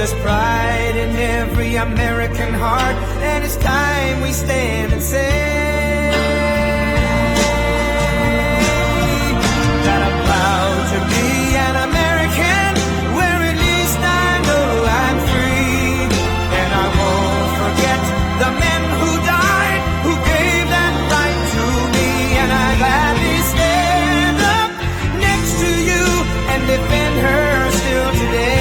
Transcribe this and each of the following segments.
there's pride in every American heart, and it's time we stand and say that I'm proud to be an American, where at least I know I'm free. And I won't forget the men who died, who gave that right to me. And I gladly stand up next to you and defend her still today.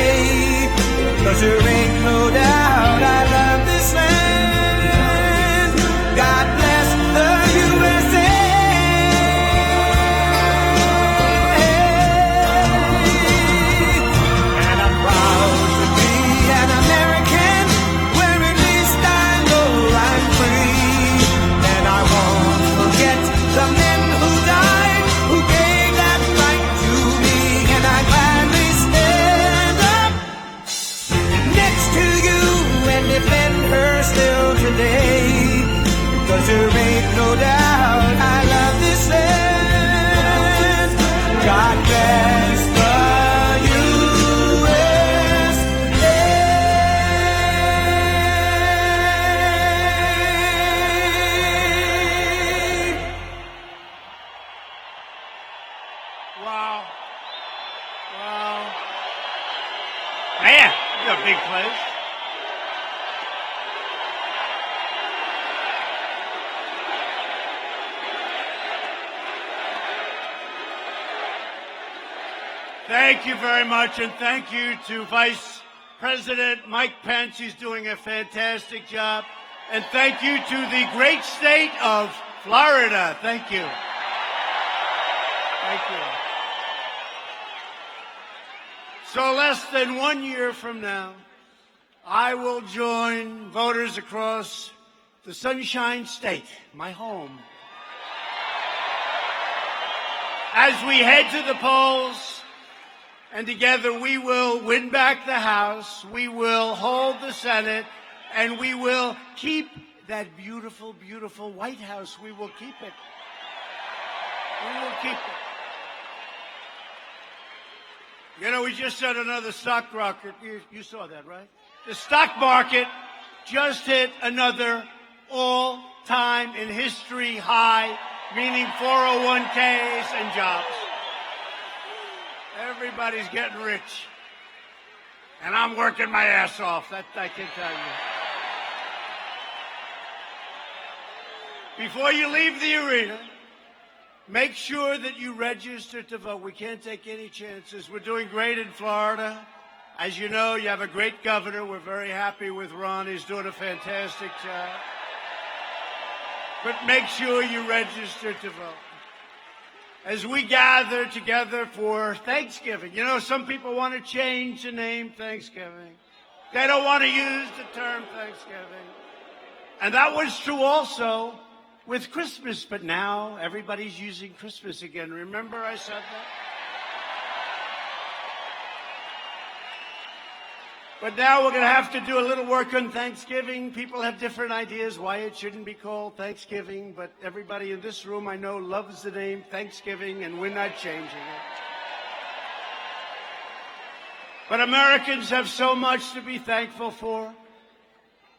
'Cause there ain't no doubt I love this land. God bless the USA. And I'm proud to be an American, where at least I know I'm free. And I won't forget the men who died, who gave that right to me. And I gladly stand up next to you and defend her still today. 'Cause there ain't no doubt I love this land. God bless the USA. Wow. Wow. Man, it's a big place. Thank you very much, and thank you to Vice President Mike Pence. He's doing a fantastic job. And thank you to the great state of Florida. Thank you. Thank you. So less than 1 year from now, I will join voters across the Sunshine State, my home, as we head to the polls. And together we will win back the House, we will hold the Senate, and we will keep that beautiful, beautiful White House. We will keep it. We will keep it. You know, we just had another stock rocket. You saw that, right? The stock market just hit another all-time in history high, meaning 401ks and jobs. Everybody's getting rich. And I'm working my ass off, that I can tell you. Before you leave the arena, make sure that you register to vote. We can't take any chances. We're doing great in Florida. As you know, you have a great governor. We're very happy with Ron. He's doing a fantastic job. But make sure you register to vote. As we gather together for Thanksgiving, you know, some people want to change the name Thanksgiving. They don't want to use the term Thanksgiving. And that was true also with Christmas, but now everybody's using Christmas again. Remember I said that? But now we're going to have to do a little work on Thanksgiving. People have different ideas why it shouldn't be called Thanksgiving, but everybody in this room I know loves the name Thanksgiving, and we're not changing it. But Americans have so much to be thankful for.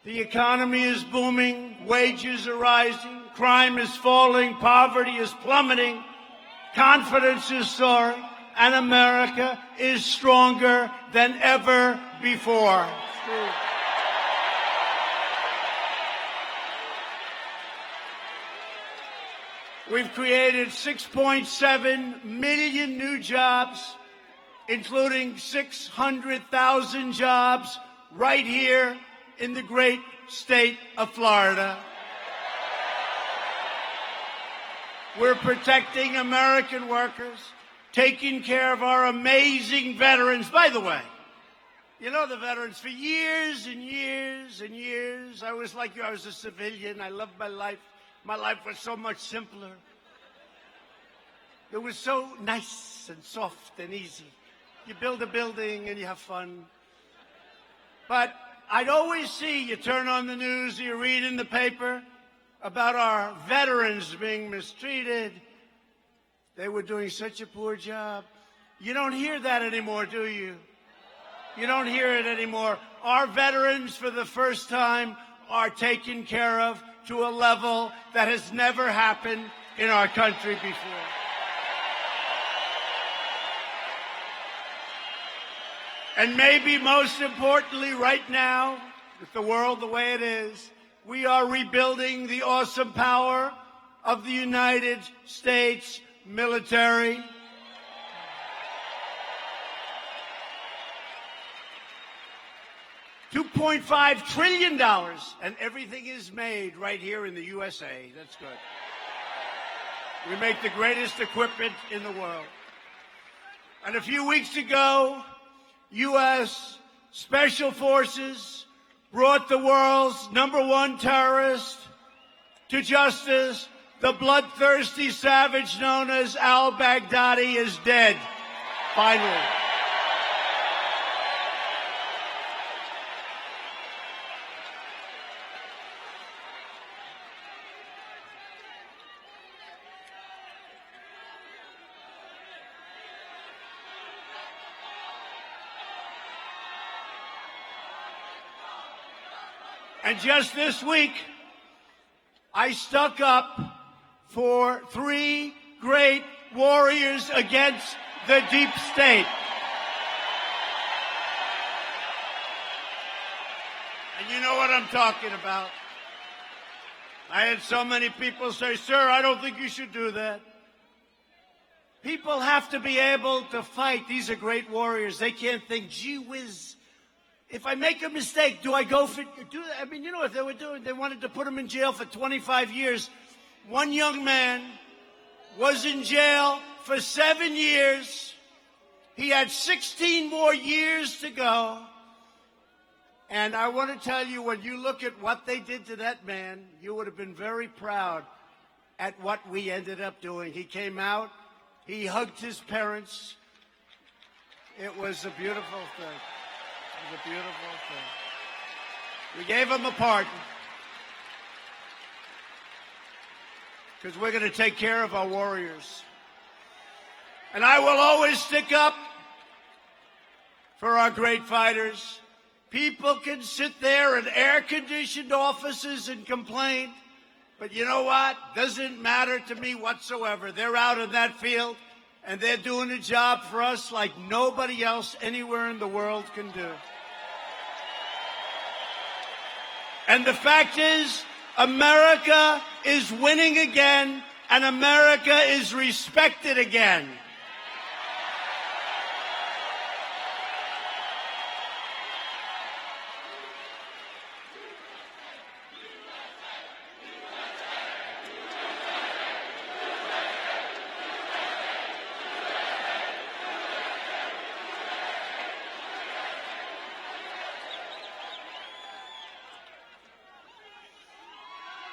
The economy is booming, wages are rising, crime is falling, poverty is plummeting, confidence is soaring, and America is stronger than ever before. We've created 6.7 million new jobs, including 600,000 jobs right here in the great state of Florida. We're protecting American workers, taking care of our amazing veterans. By the way, you know the veterans, for years and years and years, I was like you, I was a civilian. I loved my life. My life was so much simpler. It was so nice and soft and easy. You build a building and you have fun. But I'd always see, you turn on the news, you read in the paper about our veterans being mistreated. They were doing such a poor job. You don't hear that anymore, do you? You don't hear it anymore. Our veterans, for the first time, are taken care of to a level that has never happened in our country before. And maybe most importantly right now, with the world the way it is, we are rebuilding the awesome power of the United States military. $2.5 trillion, and everything is made right here in the USA. That's good. We make the greatest equipment in the world. And a few weeks ago, U.S. Special Forces brought the world's #1 terrorist to justice. The bloodthirsty savage known as al-Baghdadi is dead, finally. And just this week, I stuck up for 3 great warriors against the deep state. And you know what I'm talking about. I had so many people say, "Sir, I don't think you should do that." People have to be able to fight. These are great warriors. They can't think, "Gee whiz, if I make a mistake, do I go for do that?" I mean, you know what they were doing? They wanted to put him in jail for 25 years. One young man was in jail for 7 years. He had 16 more years to go. And I want to tell you, when you look at what they did to that man, you would have been very proud at what we ended up doing. He came out. He hugged his parents. It was a beautiful thing. It was a beautiful thing. We gave him a pardon because we're going to take care of our warriors. And I will always stick up for our great fighters. People can sit there in air-conditioned offices and complain, but you know what? Doesn't matter to me whatsoever. They're out in that field, and they're doing a job for us like nobody else anywhere in the world can do. And the fact is, America is winning again, and America is respected again.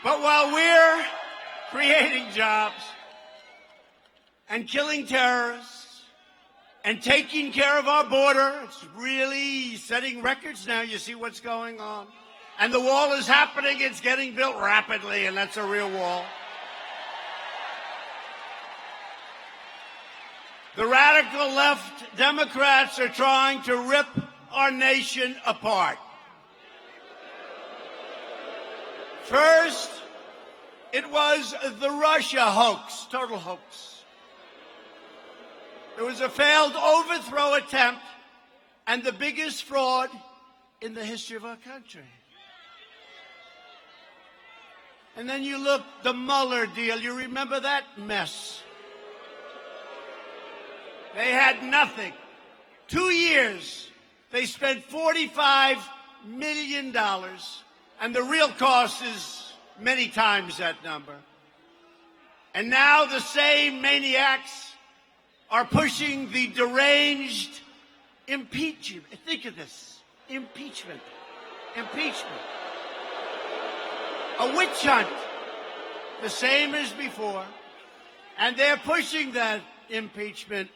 But while we're creating jobs and killing terrorists and taking care of our border, it's really setting records now. You see what's going on. And the wall is happening. It's getting built rapidly, and that's a real wall. The radical left Democrats are trying to rip our nation apart. First, it was the Russia hoax, total hoax. It was a failed overthrow attempt and the biggest fraud in the history of our country. And then you look, the Mueller deal, you remember that mess? They had nothing. 2 years, they spent $45 million, and the real cost is many times that number. And now the same maniacs are pushing the deranged impeachment. Think of this. Impeachment. Impeachment. A witch hunt. The same as before. And they're pushing that impeachment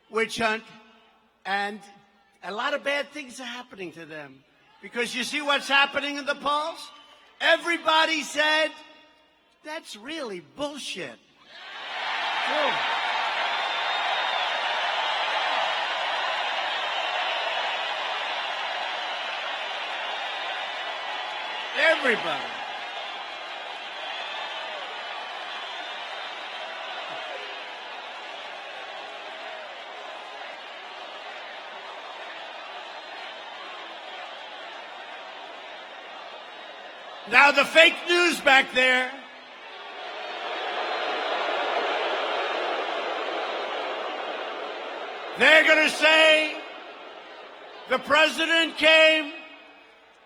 witch hunt. And a lot of bad things are happening to them. Because you see what's happening in the polls? Everybody said, that's really bullshit. True. Everybody. Now, the fake news back there, they're going to say the president came.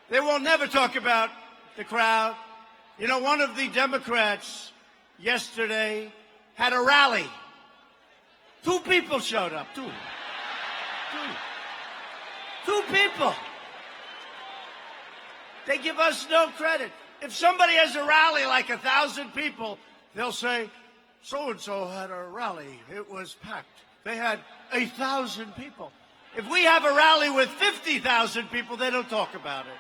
They will never talk about the crowd. You know, one of the Democrats yesterday had a rally. 2 people showed up. Two people. They give us no credit. If somebody has a rally like 1,000 people, they'll say, so-and-so had a rally. It was packed. They had 1,000 people. If we have a rally with 50,000 people, they don't talk about it.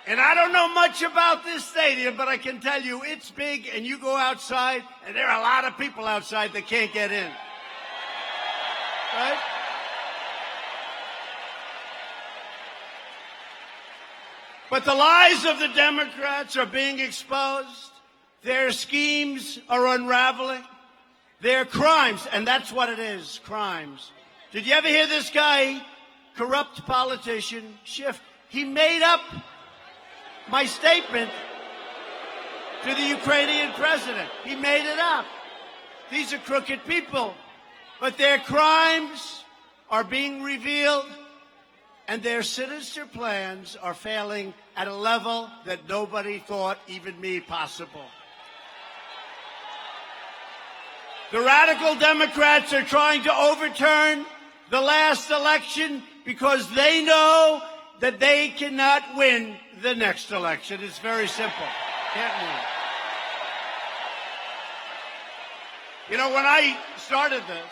And I don't know much about this stadium, but I can tell you it's big, and you go outside, and there are a lot of people outside that can't get in. Right? But the lies of the Democrats are being exposed. Their schemes are unraveling. Their crimes, and that's what it is, crimes. Did you ever hear this guy, corrupt politician, Schiff? He made up my statement to the Ukrainian president. He made it up. These are crooked people. But their crimes are being revealed, and their sinister plans are failing at a level that nobody thought, even me, possible. The radical Democrats are trying to overturn the last election because they know that they cannot win the next election. It's very simple. Can't win. You know, when I started this,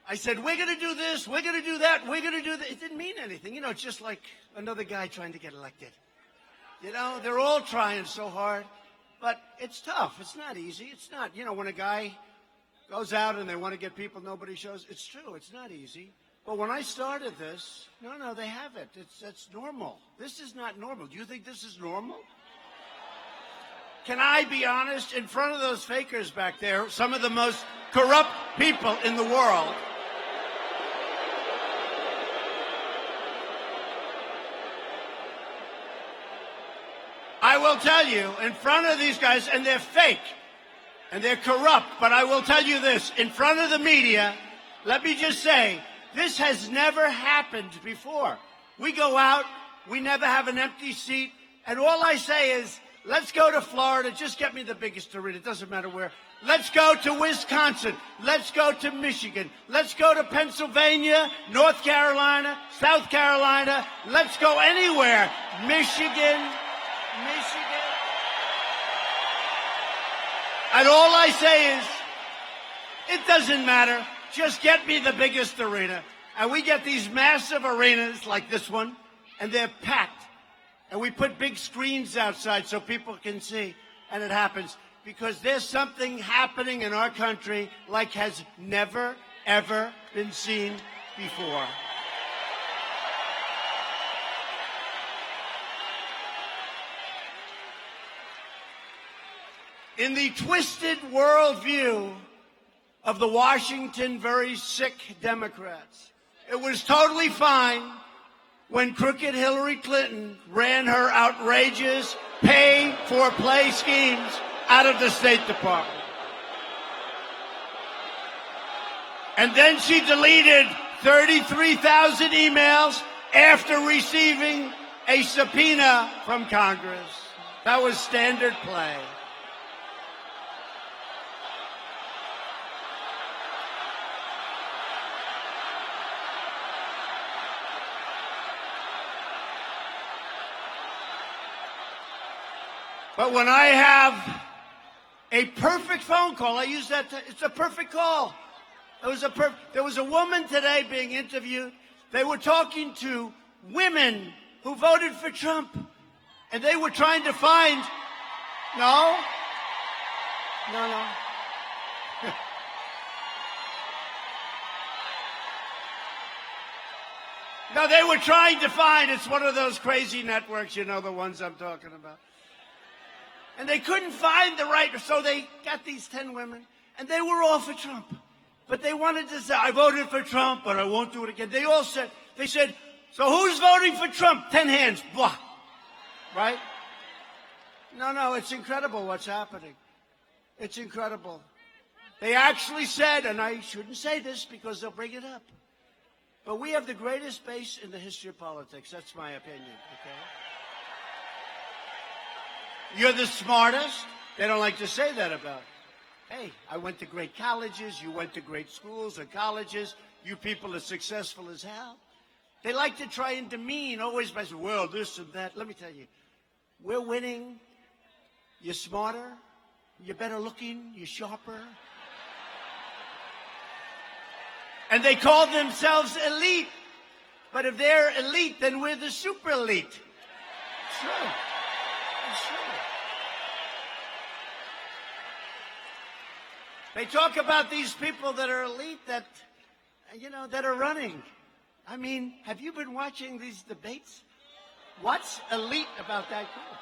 I said, we're going to do this, we're going to do that, we're going to do that. It didn't mean anything. You know, it's just like another guy trying to get elected. You know, they're all trying so hard, but it's tough. It's not easy. It's not, you know, when a guy goes out and they want to get people, nobody shows. It's true. It's not easy. But when I started this, no, they haven't. That's normal. This is not normal. Do you think this is normal? Can I be honest? In front of those fakers back there, some of the most corrupt people in the world, I will tell you, in front of these guys, and they're fake, and they're corrupt, but I will tell you this, in front of the media, let me just say, this has never happened before. We go out, we never have an empty seat, and all I say is, let's go to Florida. Just get me the biggest arena. It doesn't matter where. Let's go to Wisconsin. Let's go to Michigan. Let's go to Pennsylvania, North Carolina, South Carolina. Let's go anywhere. Michigan. And all I say is, it doesn't matter. Just get me the biggest arena. And we get these massive arenas like this one, and they're packed. And we put big screens outside so people can see. And it happens because there's something happening in our country like has never, ever been seen before. In the twisted worldview of the Washington very sick Democrats, it was totally fine when crooked Hillary Clinton ran her outrageous pay-for-play schemes out of the State Department. And then she deleted 33,000 emails after receiving a subpoena from Congress. That was standard play. But when I have A perfect phone call. I use that. It's a perfect call. There was a woman today being interviewed. They were talking to women who voted for Trump. And they were trying to find... No? No. No, they were trying to find... It's one of those crazy networks, you know, the ones I'm talking about. And they couldn't find the right... So they got these 10 women, and they were all for Trump. But they wanted to say, I voted for Trump, but I won't do it again. They said, so who's voting for Trump? 10 hands. Blah. Right? No, it's incredible what's happening. It's incredible. They actually said, and I shouldn't say this because they'll bring it up, but we have the greatest base in the history of politics. That's my opinion, okay? You're the smartest. They don't like to say that about it. Hey, I went to great colleges. You went to great schools or colleges. You people are successful as hell. They like to try and demean always by saying, well, this and that. Let me tell you, we're winning. You're smarter. You're better looking. You're sharper. And they call themselves elite. But if they're elite, then we're the super elite. It's true. It's true. They talk about these people that are elite that, that are running. I mean, have you been watching these debates? What's elite about that group?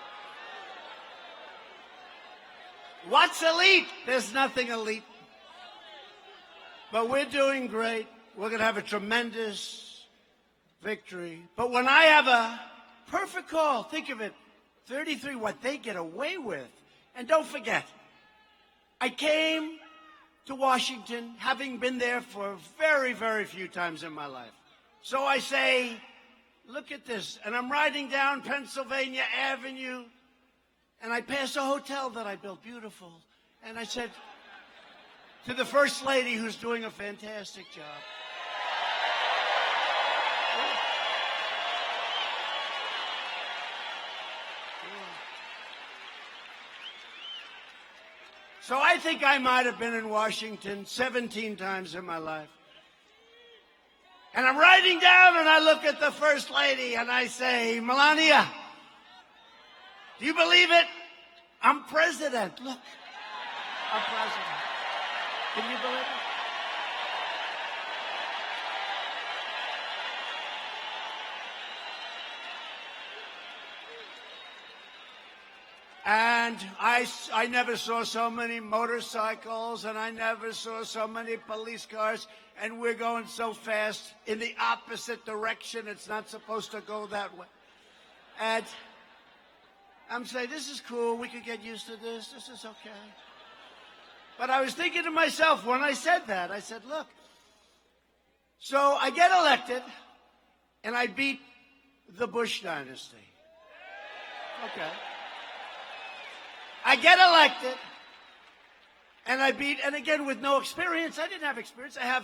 What's elite? There's nothing elite. But we're doing great. We're going to have a tremendous victory. But when I have a perfect call, think of it, 33, what they get away with. And don't forget, I came to Washington, having been there for very, very few times in my life. So I say, look at this. And I'm riding down Pennsylvania Avenue, and I pass a hotel that I built, beautiful. And I said to the First Lady, who's doing a fantastic job, so I think I might have been in Washington 17 times in my life. And I'm riding down and I look at the First Lady and I say, Melania, do you believe it? I'm president. Look, I'm president. Can you believe it? And I never saw so many motorcycles, and I never saw so many police cars, and we're going so fast in the opposite direction. It's not supposed to go that way. And I'm saying, this is cool. We could get used to this. This is okay. But I was thinking to myself when I said that, I said, look, so I get elected, and I beat the Bush dynasty. Okay. I get elected, and I beat, and again, with no experience. I didn't have experience. I have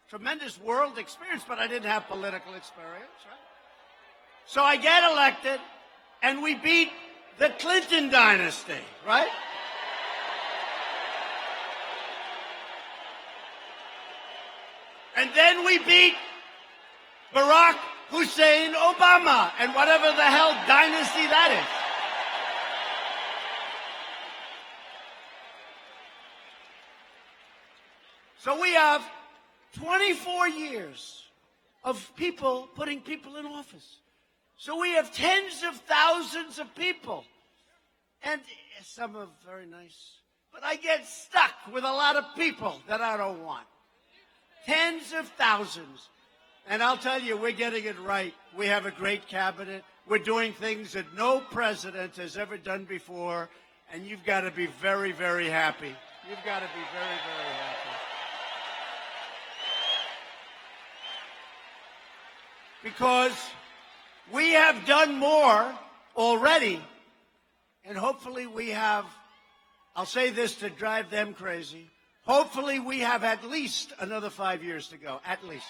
tremendous world experience, but I didn't have political experience, right? So I get elected, and we beat the Clinton dynasty, right? And then we beat Barack Hussein Obama, and whatever the hell dynasty that is. So we have 24 years of people putting people in office. So we have tens of thousands of people. And some are very nice. But I get stuck with a lot of people that I don't want. Tens of thousands. And I'll tell you, we're getting it right. We have a great cabinet. We're doing things that no president has ever done before. And you've got to be very, very happy. You've got to be very, very happy. Because we have done more already, and hopefully we have, I'll say this to drive them crazy, hopefully we have at least another 5 years to go, at least.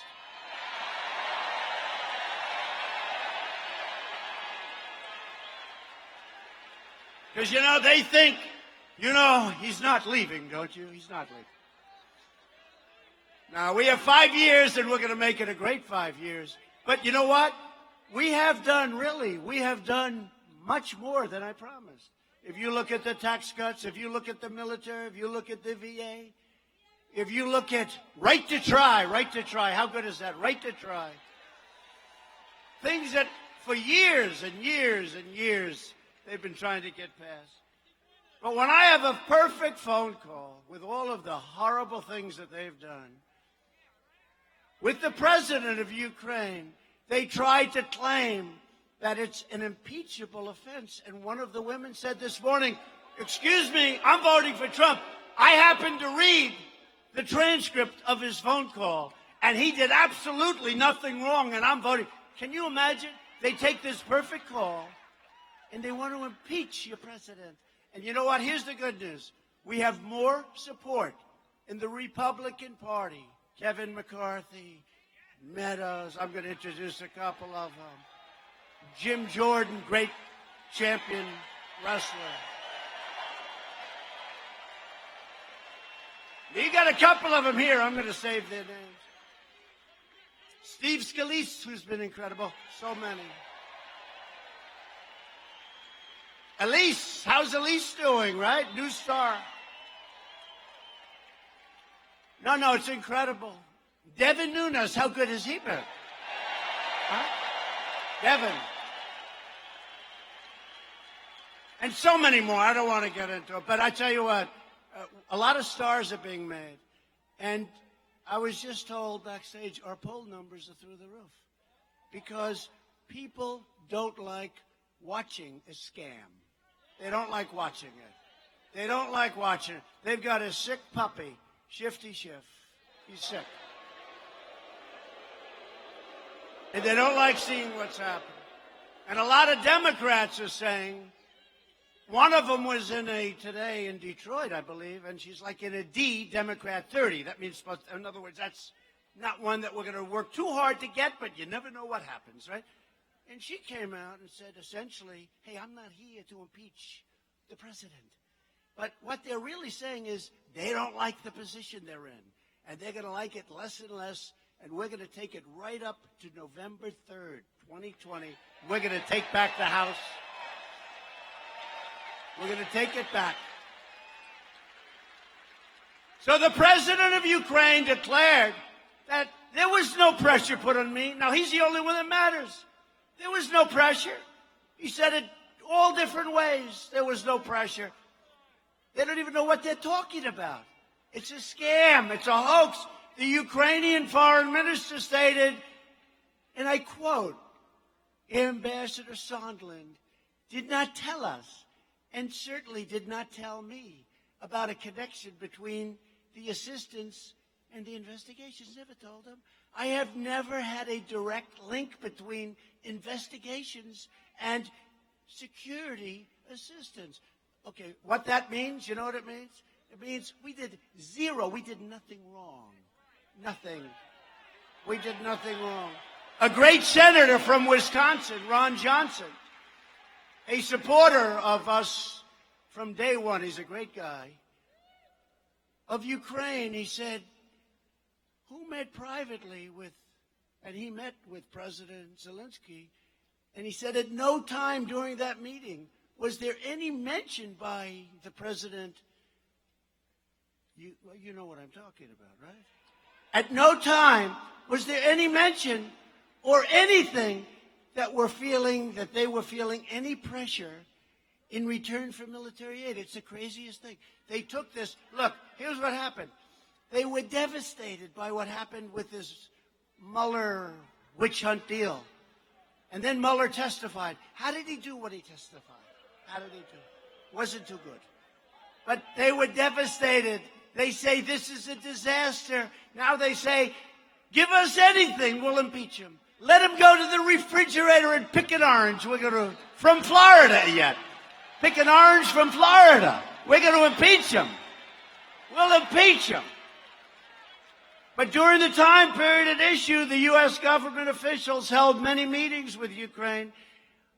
Because, they think You know, he's not leaving, don't you? He's not leaving. Now, we have 5 years, and we're going to make it a great 5 years. But you know what? We have done much more than I promised. If you look at the tax cuts, if you look at the military, if you look at the VA, if you look at right to try, how good is that? Right to try. Things that for years and years and years they've been trying to get passed. But when I have a perfect phone call with all of the horrible things that they've done, with the president of Ukraine, they tried to claim that it's an impeachable offense. And one of the women said this morning, excuse me, I'm voting for Trump. I happened to read the transcript of his phone call, and he did absolutely nothing wrong, and I'm voting. Can you imagine? They take this perfect call, and they want to impeach your president. And you know what? Here's the good news. We have more support in the Republican Party. Kevin McCarthy, Meadows, I'm going to introduce a couple of them. Jim Jordan, great champion wrestler. You got a couple of them here. I'm going to save their names. Steve Scalise, who's been incredible. So many. Elise, how's Elise doing, right? New star. No, it's incredible. Devin Nunes, how good has he been? Huh? Devin. And so many more. I don't want to get into it. But I tell you what, a lot of stars are being made. And I was just told backstage our poll numbers are through the roof. Because people don't like watching a scam. They don't like watching it. They don't like watching it. They've got a sick puppy, Shifty Schiff. He's sick. And they don't like seeing what's happening. And a lot of Democrats are saying, one of them was today in Detroit, I believe, and she's like in a D, Democrat 30. That means, in other words, that's not one that we're going to work too hard to get, but you never know what happens, right? And she came out and said, essentially, hey, I'm not here to impeach the president. But what they're really saying is they don't like the position they're in, and they're going to like it less and less, and we're going to take it right up to November 3rd, 2020. We're going to take back the House. We're going to take it back. So the president of Ukraine declared that there was no pressure put on me. Now, he's the only one that matters. There was no pressure. He said it all different ways. There was no pressure. They don't even know what they're talking about. It's a scam. It's a hoax. The Ukrainian foreign minister stated, and I quote, Ambassador Sondland did not tell us and certainly did not tell me about a connection between the assistance and the investigations. Never told him. I have never had a direct link between investigations and security assistance. Okay, what that means, you know what it means? It means we did zero. We did nothing wrong. Nothing. We did nothing wrong. A great senator from Wisconsin, Ron Johnson, a supporter of us from day one, he's a great guy, of Ukraine, he said, who met privately with, and he met with President Zelensky, and he said at no time during that meeting was there any mention by the president, you know what I'm talking about, right? At no time was there any mention or anything that they were feeling any pressure in return for military aid. It's the craziest thing. They took this. Look, here's what happened. They were devastated by what happened with this Mueller witch hunt deal. And then Mueller testified. How did he do what he testified? How did he do? Wasn't too good. But they were devastated. They say this is a disaster. Now they say, give us anything, we'll impeach him. Let him go to the refrigerator and pick an orange. We're going to, from Florida yet. Pick an orange from Florida. We're going to impeach him. We'll impeach him. But during the time period at issue, the U.S. government officials held many meetings with Ukraine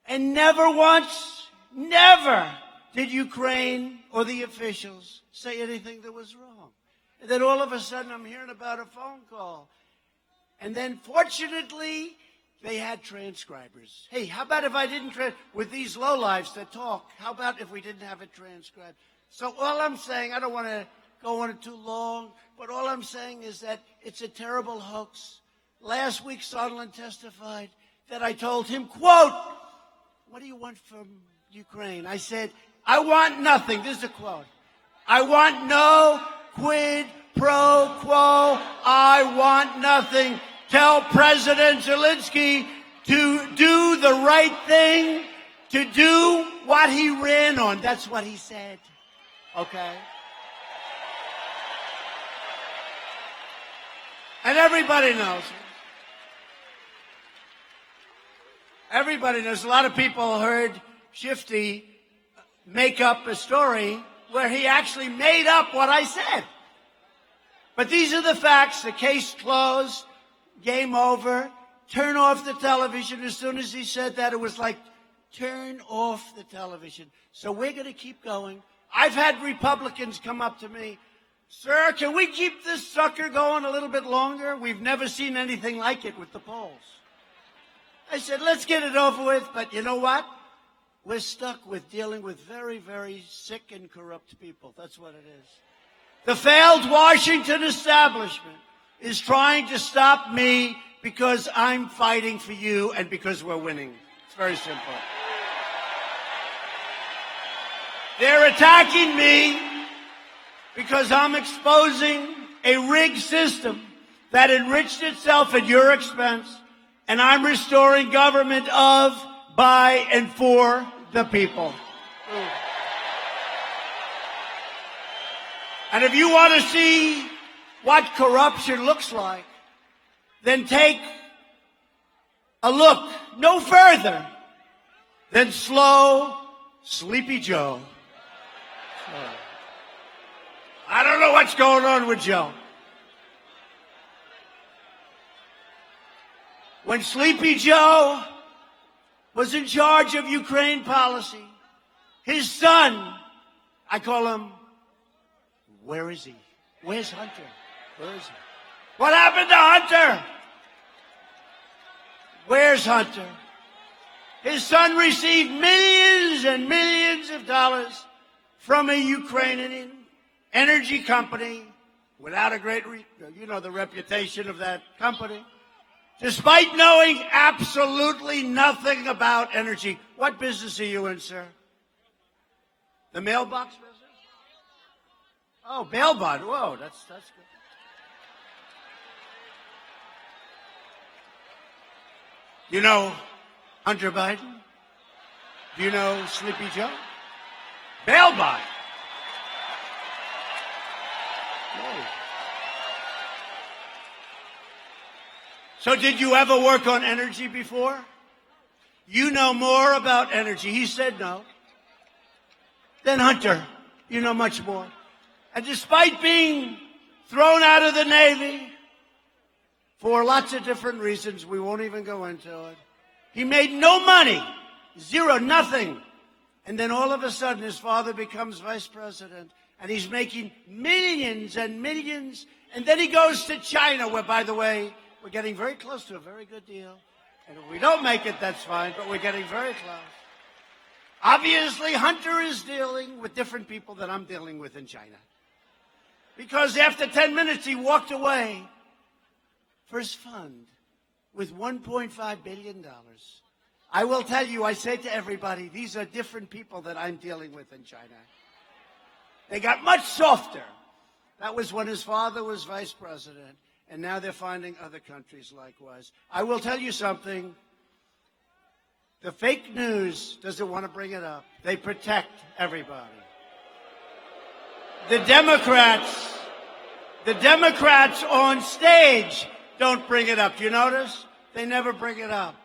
and never once, never did Ukraine or the officials say anything that was wrong. And then all of a sudden I'm hearing about a phone call. And then fortunately, they had transcribers. Hey, how about if I didn't, with these lowlifes that talk, how about if we didn't have it transcribed? So all I'm saying, I don't want to go on it too long, but all I'm saying is that it's a terrible hoax. Last week, Sondland testified that I told him, quote, what do you want from Ukraine? I said, I want nothing. This is a quote. I want no quid pro quo. I want nothing. Tell President Zelensky to do the right thing, to do what he ran on. That's what he said. Okay? And everybody knows. Everybody knows. A lot of people heard Shifty make up a story where he actually made up what I said. But these are the facts. The case closed. Game over. Turn off the television. As soon as he said that, it was like, turn off the television. So we're going to keep going. I've had Republicans come up to me. Sir, can we keep this sucker going a little bit longer? We've never seen anything like it with the polls. I said, let's get it over with. But you know what? We're stuck with dealing with very, very sick and corrupt people. That's what it is. The failed Washington establishment is trying to stop me because I'm fighting for you and because we're winning. It's very simple. They're attacking me because I'm exposing a rigged system that enriched itself at your expense, and I'm restoring government of, by, and for the people. And if you want to see what corruption looks like, then take a look no further than slow, Sleepy Joe. I don't know what's going on with Joe. When Sleepy Joe was in charge of Ukraine policy, his son, I call him, where is he? Where's Hunter? Where is he? What happened to Hunter? Where's Hunter? His son received millions and millions of dollars from a Ukrainian energy company without a great, the reputation of that company, despite knowing absolutely nothing about energy. What business are you in, sir? The mailbox business? Oh, bail bond. Whoa, that's good. You know Hunter Biden? Do you know Sleepy Joe? Bail bond. Whoa. So did you ever work on energy before? You know more about energy. He said no. Then Hunter, you know much more. And despite being thrown out of the Navy for lots of different reasons, we won't even go into it, he made no money, zero, nothing. And then all of a sudden his father becomes vice president and he's making millions and millions. And then he goes to China where, by the way, we're getting very close to a very good deal. And if we don't make it, that's fine, but we're getting very close. Obviously, Hunter is dealing with different people that I'm dealing with in China. Because after 10 minutes, he walked away for his fund with $1.5 billion. I will tell you, I say to everybody, these are different people that I'm dealing with in China. They got much softer. That was when his father was vice president. And now they're finding other countries likewise. I will tell you something. The fake news doesn't want to bring it up. They protect everybody. The Democrats on stage don't bring it up. Do you notice? They never bring it up.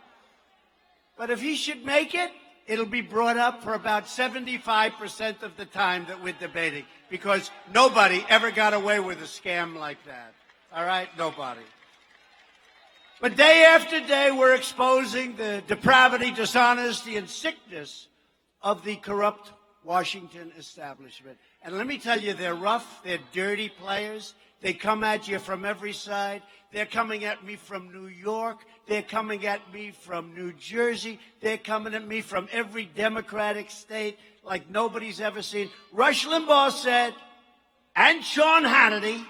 But if he should make it, it'll be brought up for about 75% of the time that we're debating, because nobody ever got away with a scam like that. All right? Nobody. But day after day, we're exposing the depravity, dishonesty, and sickness of the corrupt Washington establishment. And let me tell you, they're rough, they're dirty players. They come at you from every side. They're coming at me from New York. They're coming at me from New Jersey. They're coming at me from every Democratic state like nobody's ever seen. Rush Limbaugh said, and Sean Hannity,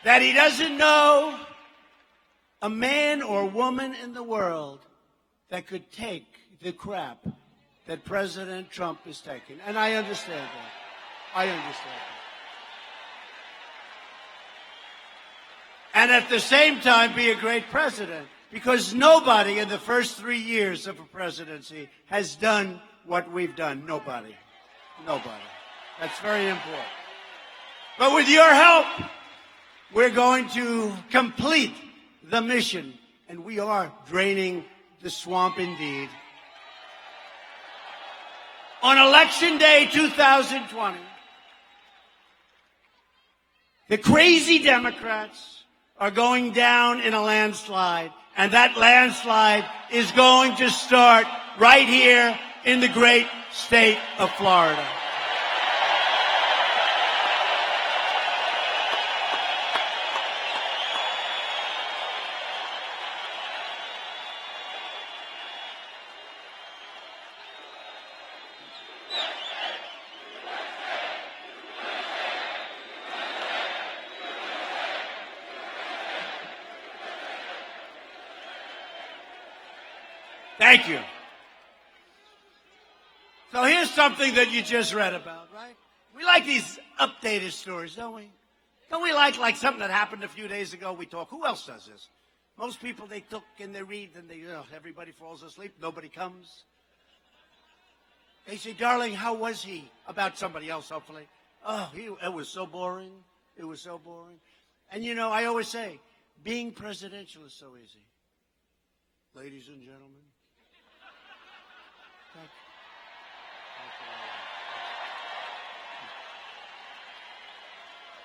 that he doesn't know a man or woman in the world that could take the crap that President Trump is taking. And I understand that. I understand that. And at the same time, be a great president. Because nobody in the first 3 years of a presidency has done what we've done. Nobody. Nobody. That's very important. But with your help, we're going to complete the mission. And we are draining the swamp indeed. On Election Day 2020, the crazy Democrats are going down in a landslide, and that landslide is going to start right here in the great state of Florida. Thank you. So here's something that you just read about, right? We like these updated stories, don't we? Don't we like something that happened a few days ago? We talk. Who else does this? Most people, they look and they read and everybody falls asleep. Nobody comes. They say, darling, how was he? About somebody else, hopefully. Oh, it was so boring. It was so boring. And I always say, being presidential is so easy. Ladies and gentlemen.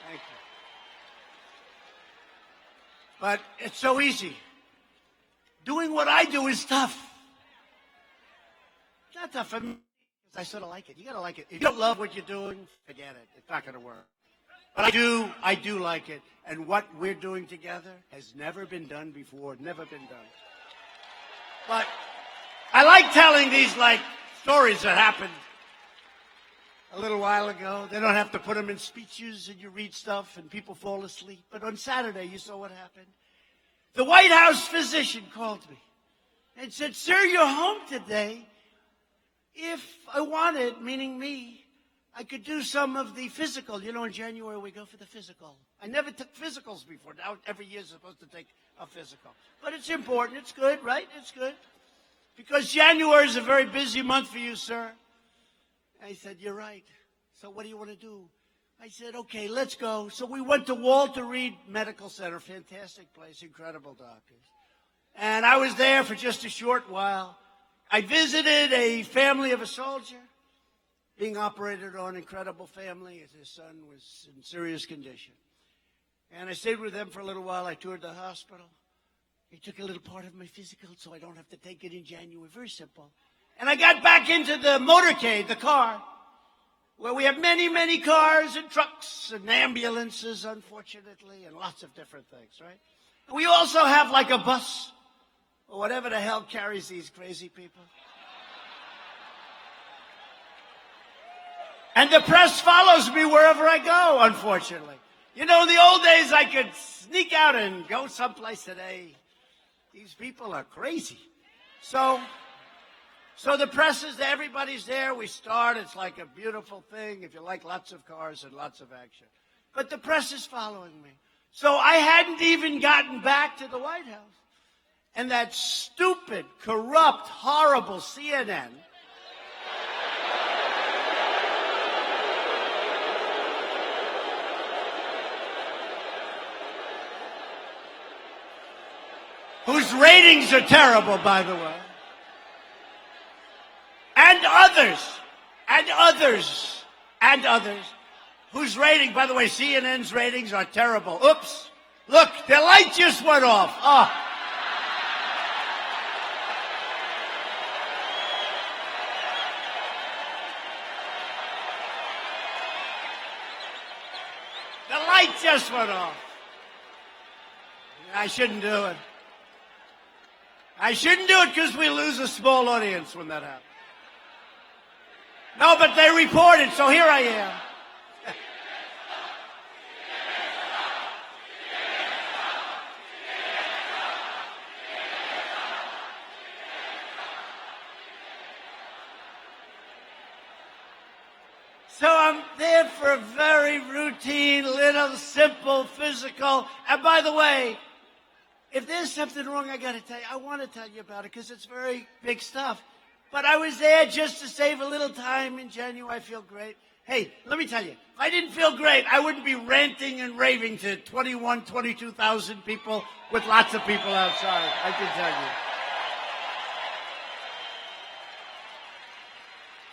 Thank you. But it's so easy. Doing what I do is tough. It's not tough for me. I sort of like it. You got to like it. If you don't love what you're doing, forget it. It's not going to work. But I do like it. And what we're doing together has never been done before. Never been done. But I like telling these stories that happened a little while ago. They don't have to put them in speeches and you read stuff and people fall asleep. But on Saturday, you saw what happened. The White House physician called me and said, sir, you're home today. If I wanted, meaning me, I could do some of the physical. In January we go for the physical. I never took physicals before. Now every year is supposed to take a physical. But it's important. It's good, right? It's good. Because January is a very busy month for you, sir. I said, you're right. So what do you want to do? I said, okay, let's go. So we went to Walter Reed Medical Center, fantastic place, incredible doctors. And I was there for just a short while. I visited a family of a soldier being operated on, incredible family, as his son was in serious condition. And I stayed with them for a little while. I toured the hospital. He took a little part of my physical so I don't have to take it in January. Very simple. And I got back into the motorcade, the car, where we have many, many cars and trucks and ambulances, unfortunately, and lots of different things, right? We also have a bus or whatever the hell carries these crazy people. And the press follows me wherever I go, unfortunately. In the old days, I could sneak out and go someplace. Today, these people are crazy. So the press is there, everybody's there. We start. It's like a beautiful thing if you like lots of cars and lots of action. But the press is following me. So I hadn't even gotten back to the White House. And that stupid, corrupt, horrible CNN whose ratings are terrible, by the way, and others, whose rating, by the way, CNN's ratings are terrible. Oops. Look, their light just went off. Oh. light just went off. I shouldn't do it. I shouldn't do it because we lose a small audience when that happens. No, but they reported, so here I am. So I'm there for a very routine, little, simple, physical. And by the way, if there's something wrong, I got to tell you, I want to tell you about it because it's very big stuff. But I was there just to save a little time in January. I feel great. Hey, let me tell you, if I didn't feel great, I wouldn't be ranting and raving to 22,000 people with lots of people outside. I can tell you.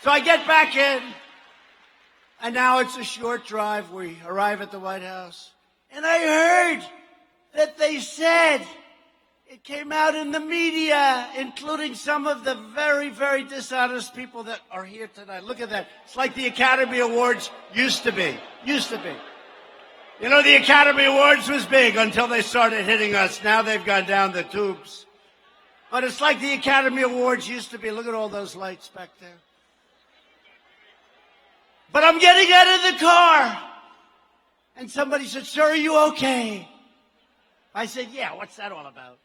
So I get back in. And now it's a short drive. We arrive at the White House. And I heard that they said, it came out in the media, including some of the very, very dishonest people that are here tonight. Look at that. It's like the Academy Awards used to be. Used to be. You know, the Academy Awards was big until they started hitting us. Now they've gone down the tubes. But it's like the Academy Awards used to be. Look at all those lights back there. But I'm getting out of the car. And somebody said, "Sir, are you okay?" I said, "Yeah, what's that all about?"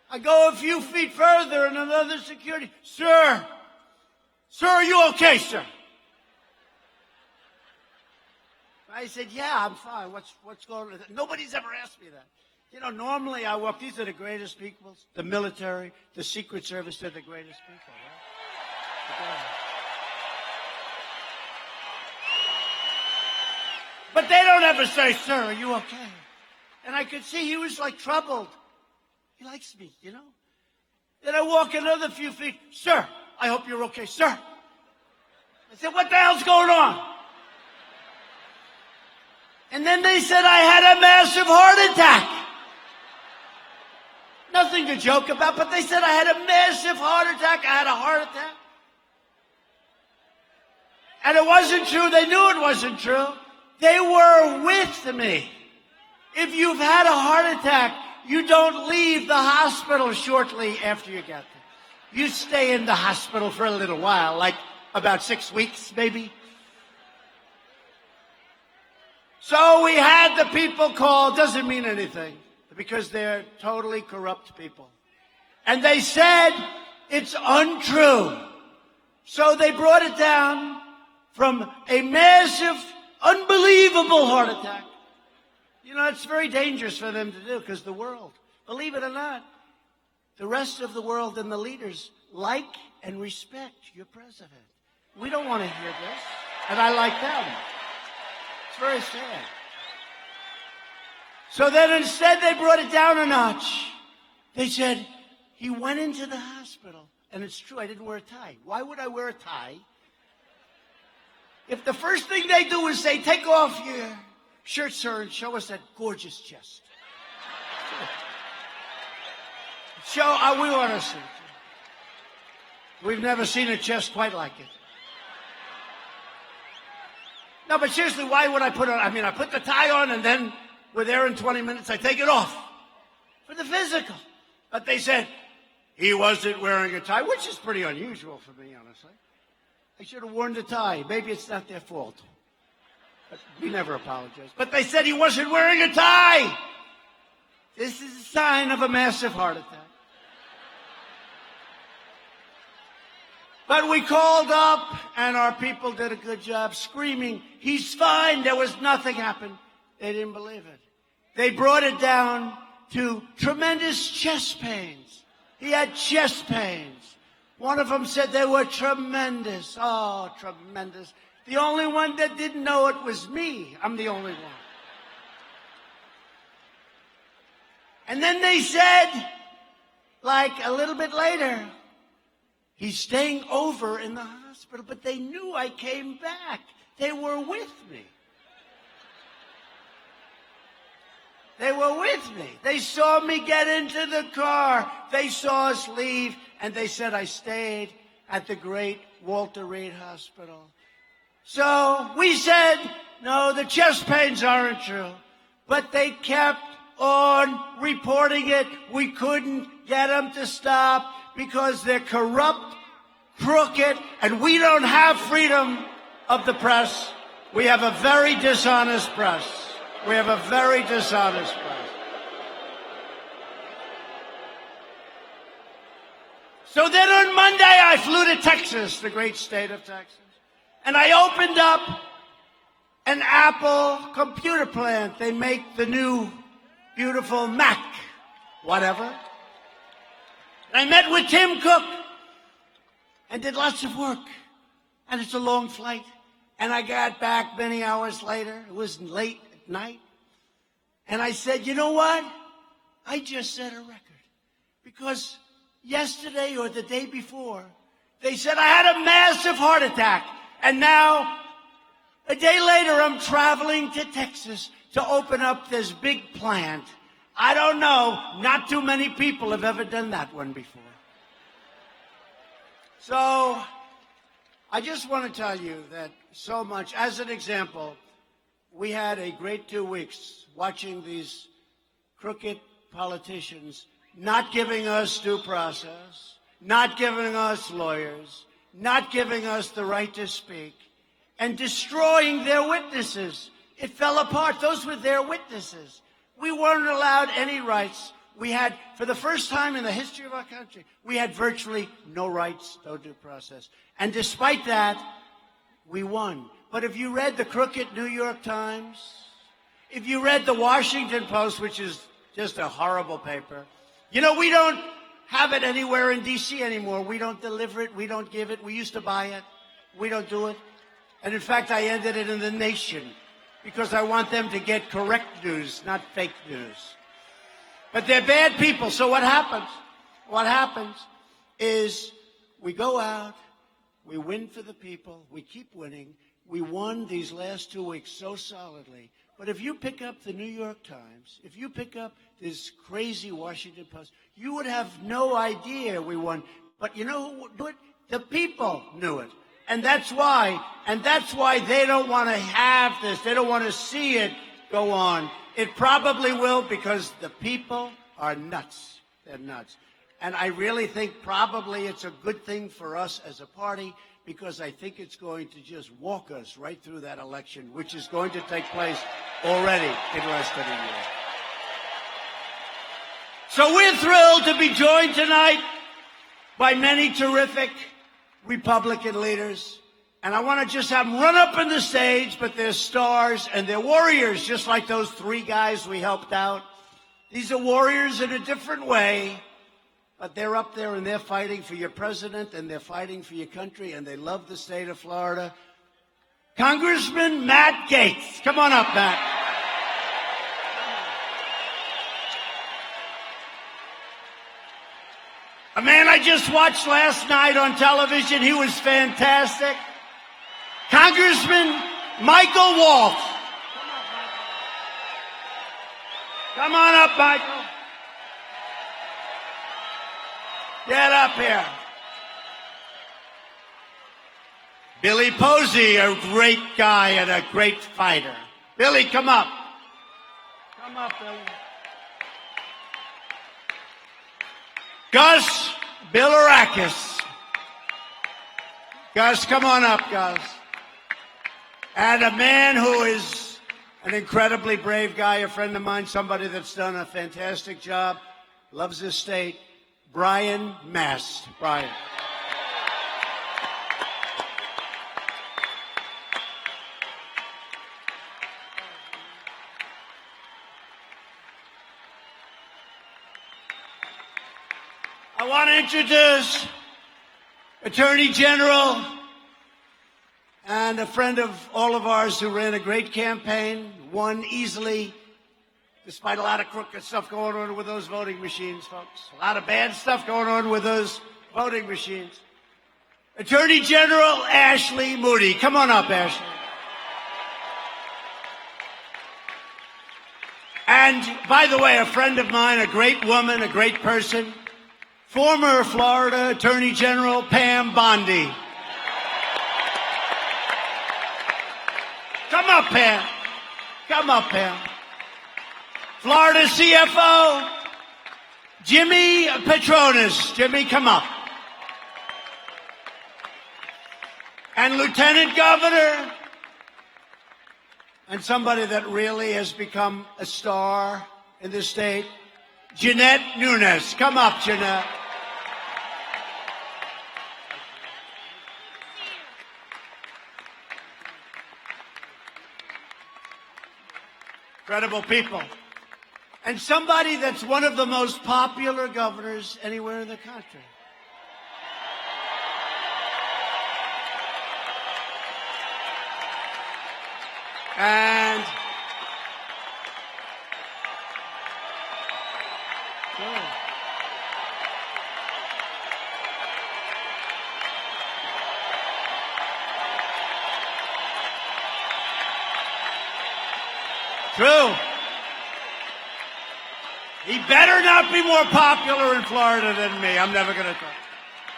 I go a few feet further and another security, "Sir, are you okay, sir?" I said, "Yeah, I'm fine. What's going on?" Nobody's ever asked me that. You know, normally I walk, these are the greatest people, the military, the Secret Service, they're the greatest people, right? But they don't ever say, "Sir, are you okay?" And I could see he was like troubled. He likes me, you know. Then I walk another few feet. "Sir, I hope you're okay, sir." I said, "What the hell's going on?" And then they said I had a massive heart attack. Nothing to joke about, but they said I had a massive heart attack. I had a heart attack. And it wasn't true. They knew it wasn't true. They were with me. If you've had a heart attack, you don't leave the hospital shortly after you get there. You stay in the hospital for a little while, like about 6 weeks, maybe. So we had the people call. Doesn't mean anything because they're totally corrupt people. And they said it's untrue. So they brought it down from a massive, unbelievable heart attack. You know, it's very dangerous for them to do because the world, believe it or not, the rest of the world and the leaders like and respect your president. We don't want to hear this, and I like them. It's very sad. So then instead they brought it down a notch. They said, he went into the hospital, and it's true, I didn't wear a tie. Why would I wear a tie? If the first thing they do is say, "Take off your shirt, sir, and show us that gorgeous chest." We want to see it. We've never seen a chest quite like it. No, but seriously, why would I put it on? I mean, I put the tie on, and then we're there in 20 minutes. I take it off for the physical. But they said he wasn't wearing a tie, which is pretty unusual for me, honestly. I should have worn the tie. Maybe it's not their fault. But we never apologize. But they said he wasn't wearing a tie. This is a sign of a massive heart attack. But we called up, and our people did a good job screaming, "He's fine. There was nothing happened." They didn't believe it. They brought it down to tremendous chest pains. He had chest pains. One of them said they were tremendous. Oh, tremendous. The only one that didn't know it was me. I'm the only one. And then they said, like a little bit later, he's staying over in the hospital, but they knew I came back. They were with me. They were with me. They saw me get into the car. They saw us leave, and they said I stayed at the great Walter Reed Hospital So we said, no, the chest pains aren't true. But they kept on reporting it. We couldn't get them to stop because they're corrupt, crooked, and we don't have freedom of the press. We have a very dishonest press. We have a very dishonest press. So then on Monday, I flew to Texas, the great state of Texas, and I opened up an Apple computer plant. They make the new beautiful Mac, whatever. And I met with Tim Cook and did lots of work. And it's a long flight. And I got back many hours later. It was late at night. And I said, you know what? I just set a record. Because yesterday or the day before, they said I had a massive heart attack. And now, a day later, I'm traveling to Texas to open up this big plant. I don't know. Not too many people have ever done that one before. So, I just want to tell you that so much, as an example, we had a great 2 weeks watching these crooked politicians not giving us due process, not giving us lawyers, not giving us the right to speak, and destroying their witnesses. It fell apart. Those were their witnesses. We weren't allowed any rights. We had, for the first time in the history of our country, we had virtually no rights, no due process. And despite that, we won. But if you read the crooked New York Times, if you read the Washington Post, which is just a horrible paper, you know, we don't have it anywhere in D.C. anymore. We don't deliver it. We don't give it. We used to buy it. We don't do it. And in fact, I ended it in The Nation because I want them to get correct news, not fake news. But they're bad people. So what happens? What happens is we go out, we win for the people, we keep winning. We won these last 2 weeks so solidly. But if you pick up the New York Times, if you pick up this crazy Washington Post, you would have no idea we won. But you know who would do it? The people knew it. And that's why they don't want to have this. They don't want to see it go on. It probably will because the people are nuts. They're nuts. And I really think probably it's a good thing for us as a party because I think it's going to just walk us right through that election, which is going to take place already in less than a year. So we're thrilled to be joined tonight by many terrific Republican leaders. And I want to just have them run up on the stage, but they're stars and they're warriors, just like those 3 guys we helped out. These are warriors in a different way, but they're up there and they're fighting for your president and they're fighting for your country and they love the state of Florida. Congressman Matt Gaetz. Come on up, Matt. A man I just watched last night on television. He was fantastic. Congressman Michael Waltz. Come on up, Michael. Get up here. Billy Posey, a great guy and a great fighter. Billy, come up. Come up, Billy. Gus Bilirakis. Gus, come on up, Gus. And a man who is an incredibly brave guy, a friend of mine, somebody that's done a fantastic job, loves his state, Brian Mast. Brian. I want to introduce Attorney General and a friend of all of ours who ran a great campaign, won easily, despite a lot of crooked stuff going on with those voting machines, folks. A lot of bad stuff going on with those voting machines. Attorney General Ashley Moody. Come on up, Ashley. And, by the way, a friend of mine, a great woman, a great person, former Florida Attorney General Pam Bondi. up here. Come up here. Florida CFO, Jimmy Patronis. Jimmy, come up. And Lieutenant Governor, and somebody that really has become a star in this state, Jeanette Nunes. Come up, Jeanette. Incredible people. And somebody that's one of the most popular governors anywhere in the country. And true. He better not be more popular in Florida than me. I'm never going to talk.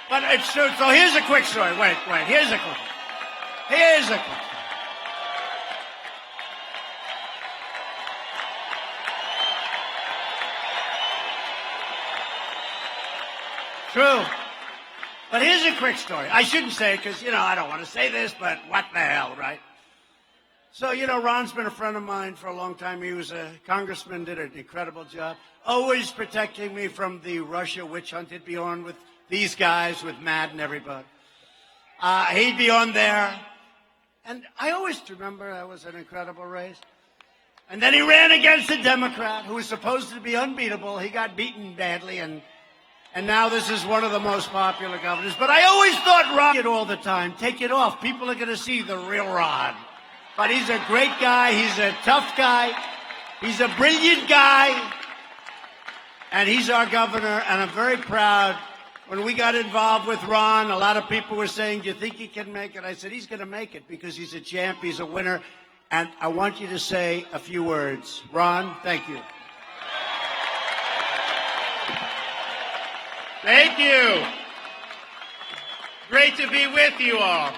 But it's true. So here's a quick story. Wait. Here's a quick. True. But here's a quick story. I shouldn't say it because, I don't want to say this, but what the hell, right? So, Ron's been a friend of mine for a long time. He was a congressman, did an incredible job, always protecting me from the Russia witch hunt. He'd be on with these guys, with Matt and everybody. He'd be on there. And I always remember that was an incredible race. And then he ran against a Democrat who was supposed to be unbeatable. He got beaten badly, and now this is one of the most popular governors. But I always thought Ron did all the time. Take it off. People are going to see the real Ron. But he's a great guy. He's a tough guy. He's a brilliant guy. And he's our governor. And I'm very proud. When we got involved with Ron, a lot of people were saying, do you think he can make it? I said, he's going to make it because he's a champ. He's a winner. And I want you to say a few words. Ron, thank you. Thank you. Great to be with you all.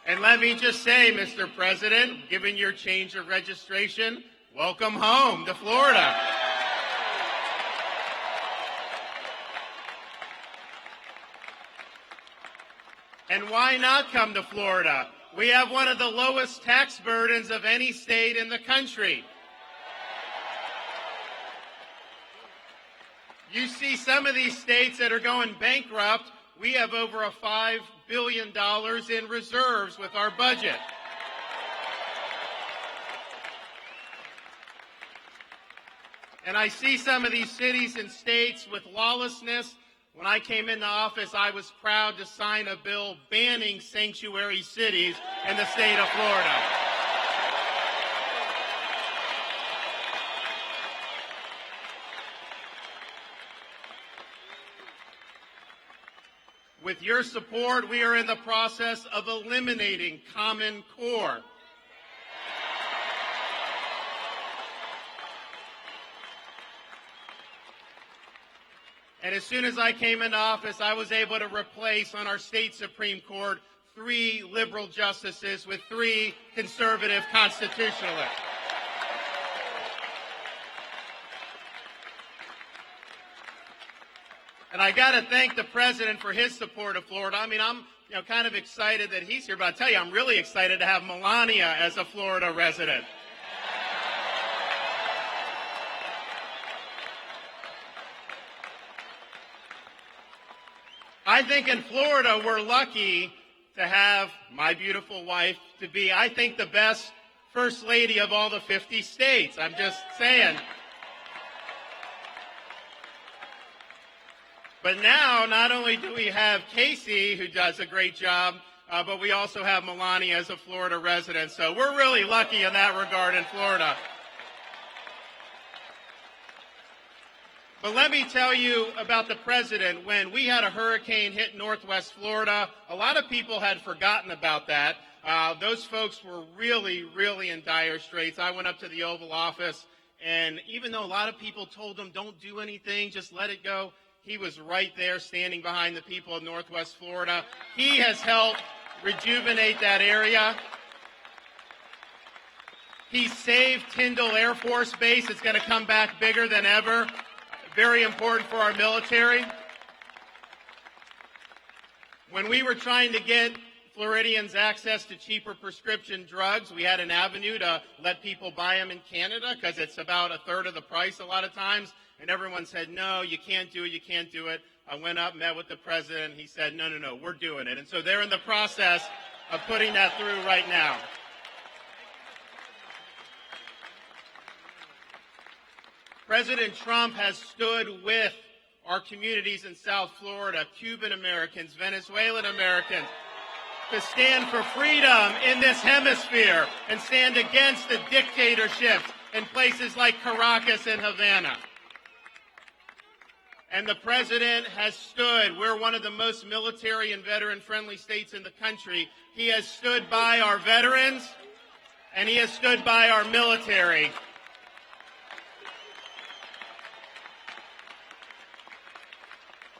And let me just say, Mr. President, given your change of registration, welcome home to Florida. And why not come to Florida? We have one of the lowest tax burdens of any state in the country. You see some of these states that are going bankrupt. We have over a $5 billion in reserves with our budget. And I see some of these cities and states with lawlessness. When I came into office, I was proud to sign a bill banning sanctuary cities in the state of Florida. With your support, we are in the process of eliminating Common Core. And as soon as I came into office, I was able to replace on our state Supreme Court 3 liberal justices with 3 conservative constitutionalists. And I got to thank the president for his support of Florida. I mean, I'm kind of excited that he's here, but I'll tell you, I'm really excited to have Melania as a Florida resident. I think in Florida, we're lucky to have my beautiful wife to be, I think, the best first lady of all the 50 states. I'm just saying. But now, not only do we have Casey, who does a great job, but we also have Melania as a Florida resident. So we're really lucky in that regard in Florida. But let me tell you about the president. When we had a hurricane hit Northwest Florida, a lot of people had forgotten about that. Those folks were really, really in dire straits. I went up to the Oval Office, and even though a lot of people told him, don't do anything, just let it go, he was right there standing behind the people of Northwest Florida. He has helped rejuvenate that area. He saved Tyndall Air Force Base. It's going to come back bigger than ever. Very important for our military. When we were trying to get Floridians access to cheaper prescription drugs, we had an avenue to let people buy them in Canada because it's about a third of the price a lot of times. And everyone said, no, you can't do it, you can't do it. I went up, met with the president. He said, no, we're doing it. And so they're in the process of putting that through right now. President Trump has stood with our communities in South Florida, Cuban Americans, Venezuelan Americans, to stand for freedom in this hemisphere and stand against the dictatorships in places like Caracas and Havana. And the president has stood. We're one of the most military and veteran-friendly states in the country. He has stood by our veterans, and he has stood by our military.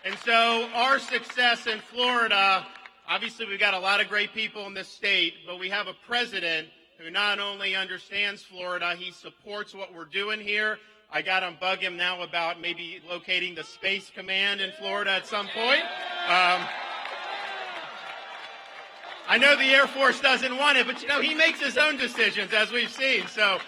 And so our success in Florida, obviously we've got a lot of great people in this state, but we have a president who not only understands Florida, he supports what we're doing here. I got to bug him now about maybe locating the Space Command in Florida at some point. I know the Air Force doesn't want it, but, he makes his own decisions, as we've seen. So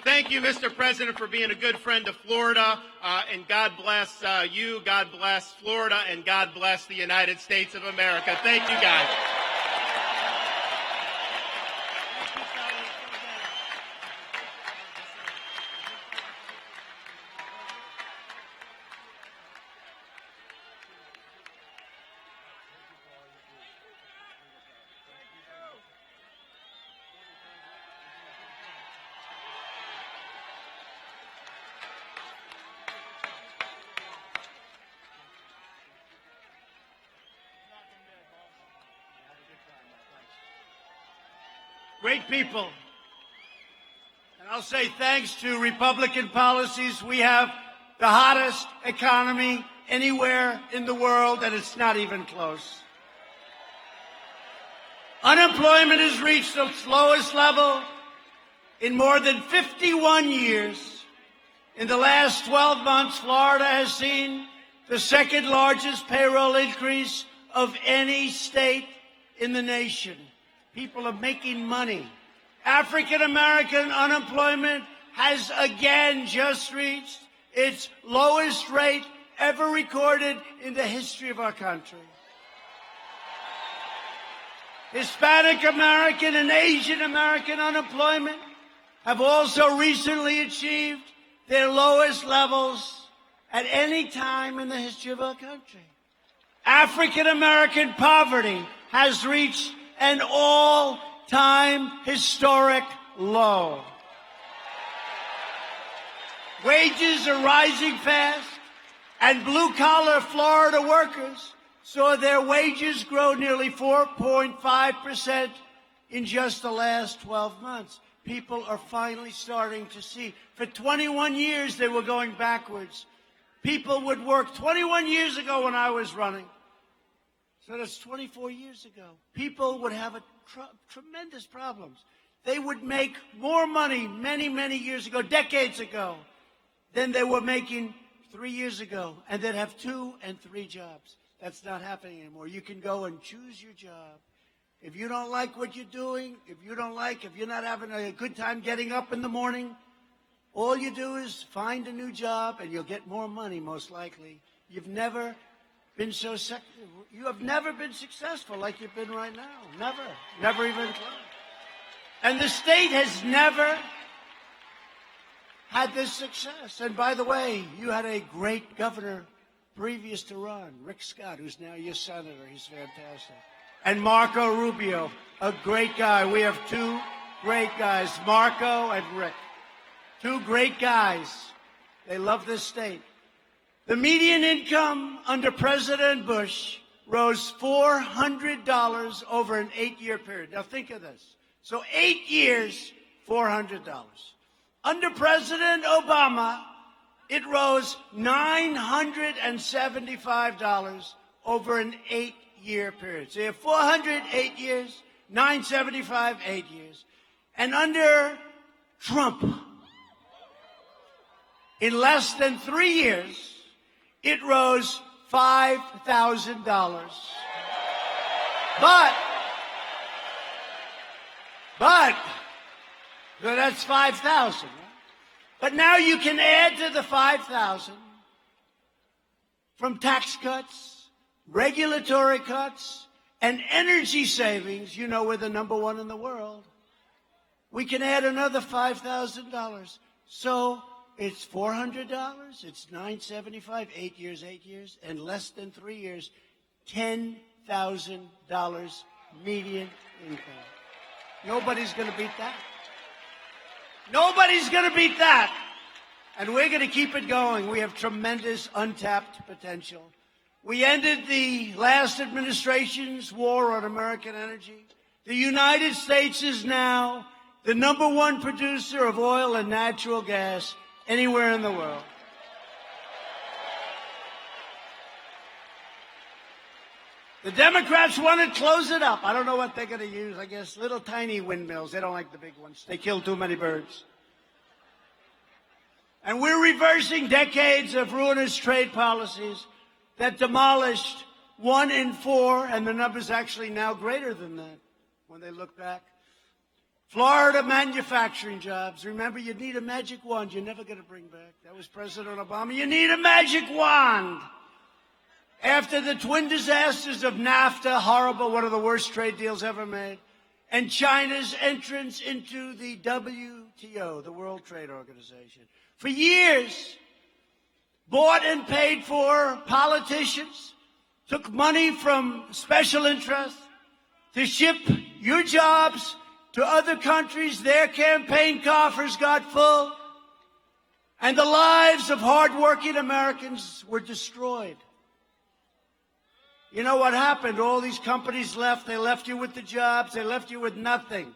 thank you, Mr. President, for being a good friend to Florida, and God bless you, God bless Florida, and God bless the United States of America. Thank you, guys. Great people. And I'll say thanks to Republican policies, we have the hottest economy anywhere in the world, and it's not even close. Unemployment has reached its lowest level in more than 51 years. In the last 12 months, Florida has seen the second largest payroll increase of any state in the nation. People are making money. African American unemployment has again just reached its lowest rate ever recorded in the history of our country. Hispanic American and Asian American unemployment have also recently achieved their lowest levels at any time in the history of our country. African American poverty has reached an all-time historic low. Wages are rising fast, and blue-collar Florida workers saw their wages grow nearly 4.5% in just the last 12 months. People are finally starting to see. For 21 years, they were going backwards. People would work 21 years ago when I was running. So that's 24 years ago. People would have tremendous problems. They would make more money many, many years ago, decades ago, than they were making 3 years ago. And they'd have 2 and 3 jobs. That's not happening anymore. You can go and choose your job. If you don't like what you're doing, if you're not having a good time getting up in the morning, all you do is find a new job and you'll get more money, most likely. You have never been successful like you've been right now. Never even close. And the state has never had this success. And by the way, you had a great governor previous to Ron, Rick Scott, who's now your senator. He's fantastic. And Marco Rubio, a great guy. We have 2 great guys, Marco and Rick. 2 great guys. They love this state. The median income under President Bush rose $400 over an 8-year period. Now think of this. So 8 years, $400. Under President Obama, it rose $975 over an 8-year period. So you have 400, 8 years, 975, 8 years. And under Trump. In less than 3 years, it rose $5,000. But, so that's 5,000. But now you can add to the 5,000 from tax cuts, regulatory cuts, and energy savings. You know we're the #1 in the world. We can add another $5,000. So it's $400. It's $975. 8 years, and less than 3 years, $10,000 median income. Nobody's going to beat that. Nobody's going to beat that. And we're going to keep it going. We have tremendous untapped potential. We ended the last administration's war on American energy. The United States is now the #1 producer of oil and natural gas anywhere in the world. The Democrats want to close it up. I don't know what they're going to use. I guess little tiny windmills. They don't like the big ones. They kill too many birds. And we're reversing decades of ruinous trade policies that demolished 1 in 4, and the number's actually now greater than that when they look back. Florida manufacturing jobs. Remember, you need a magic wand you're never going to bring back. That was President Obama. You need a magic wand. After the twin disasters of NAFTA, horrible, one of the worst trade deals ever made, and China's entrance into the WTO, the World Trade Organization. For years, bought and paid for politicians took money from special interests to ship your jobs to other countries. Their campaign coffers got full, and the lives of hardworking Americans were destroyed. You know what happened? All these companies left. They left you with the jobs. They left you with nothing.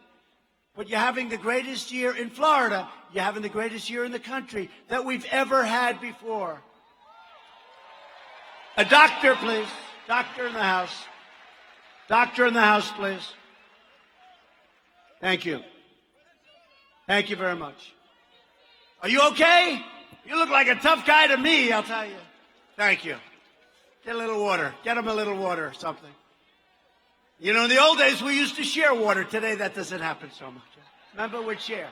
But you're having the greatest year in Florida. You're having the greatest year in the country that we've ever had before. A doctor, please. Doctor in the house. Doctor in the house, please. Thank you. Thank you very much. Are you okay? You look like a tough guy to me, I'll tell you. Thank you. Get a little water. Get him a little water or something. You know, in the old days, we used to share water. Today, that doesn't happen so much. Remember, we'd share.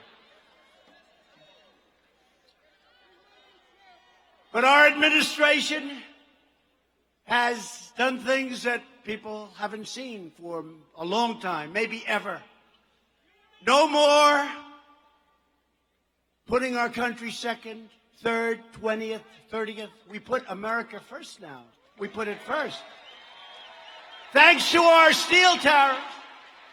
But our administration has done things that people haven't seen for a long time, maybe ever. No more putting our country second, third, 20th, 30th. We put America first now. We put it first. Thanks to our steel tariffs,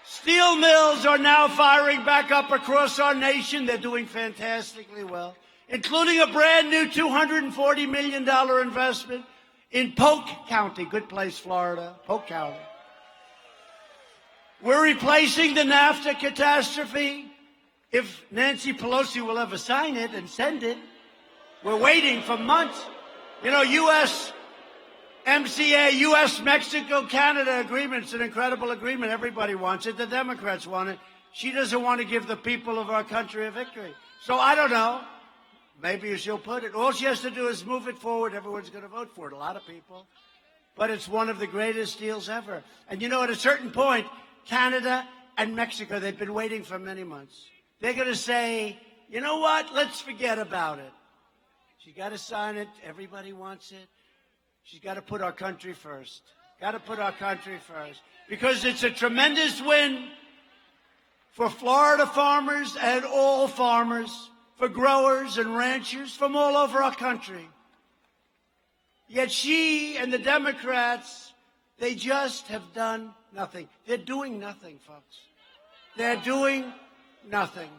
steel mills are now firing back up across our nation. They're doing fantastically well, including a brand new $240 million investment in Polk County. Good place, Florida, Polk County. We're replacing the NAFTA catastrophe. If Nancy Pelosi will ever sign it and send it, we're waiting for months. You know, USMCA, U.S.-Mexico-Canada agreement's an incredible agreement. Everybody wants it. The Democrats want it. She doesn't want to give the people of our country a victory. So I don't know. Maybe she'll put it. All she has to do is move it forward. Everyone's going to vote for it. A lot of people. But it's one of the greatest deals ever. And you know, at a certain point, Canada and Mexico, they've been waiting for many months. They're going to say, you know what? Let's forget about it. She's got to sign it. Everybody wants it. She's got to put our country first. Got to put our country first. Because it's a tremendous win for Florida farmers and all farmers, for growers and ranchers from all over our country. Yet she and the Democrats, they just have done nothing. They're doing nothing, folks. They're doing nothing.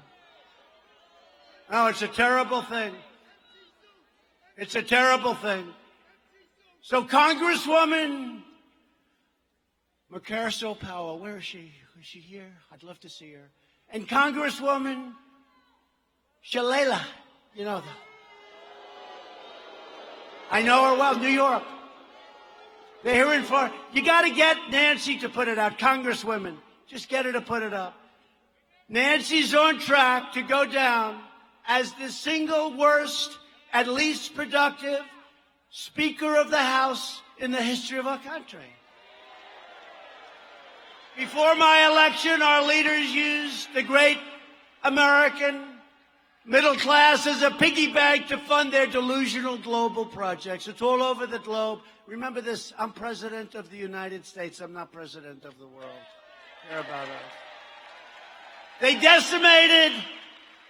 Oh, it's a terrible thing. It's a terrible thing. So Congresswoman Murkowski Powell, where is she? Is she here? I'd love to see her. And Congresswoman Shalala, you know that. I know her well, New York. They're here in Florida. You got to get Nancy to put it out. Congresswomen, just get her to put it up. Nancy's on track to go down as the single worst and least productive Speaker of the House in the history of our country. Before my election, our leaders used the great American middle class as a piggy bank to fund their delusional global projects. It's all over the globe. Remember this, I'm president of the United States. I'm not president of the world. Care about us. They decimated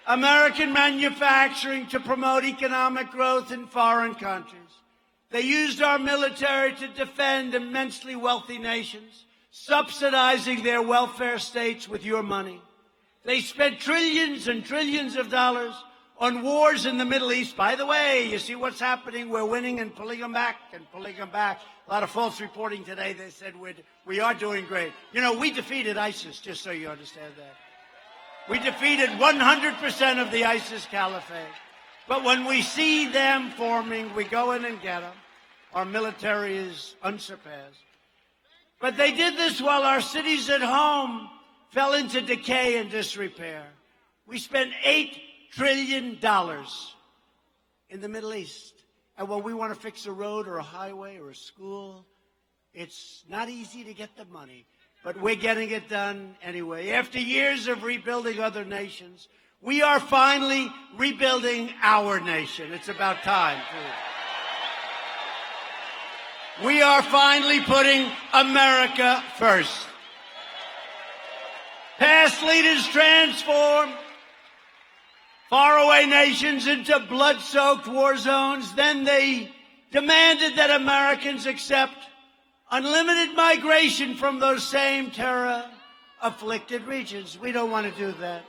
American manufacturing to promote economic growth in foreign countries. They used our military to defend immensely wealthy nations, subsidizing their welfare states with your money. They spent trillions and trillions of dollars on wars in the Middle East. By the way, you see what's happening? We're winning and pulling them back and pulling them back. A lot of false reporting today. They said we are doing great. You know, we defeated ISIS, just so you understand that. We defeated 100% of the ISIS caliphate. But when we see them forming, we go in and get them. Our military is unsurpassed. But they did this while our cities at home fell into decay and disrepair. We spent $8 trillion in the Middle East. And when we want to fix a road or a highway or a school, it's not easy to get the money. But we're getting it done anyway. After years of rebuilding other nations, we are finally rebuilding our nation. It's about time, too. We are finally putting America first. Past leaders transformed faraway nations into blood-soaked war zones. Then they demanded that Americans accept unlimited migration from those same terror-afflicted regions. We don't want to do that.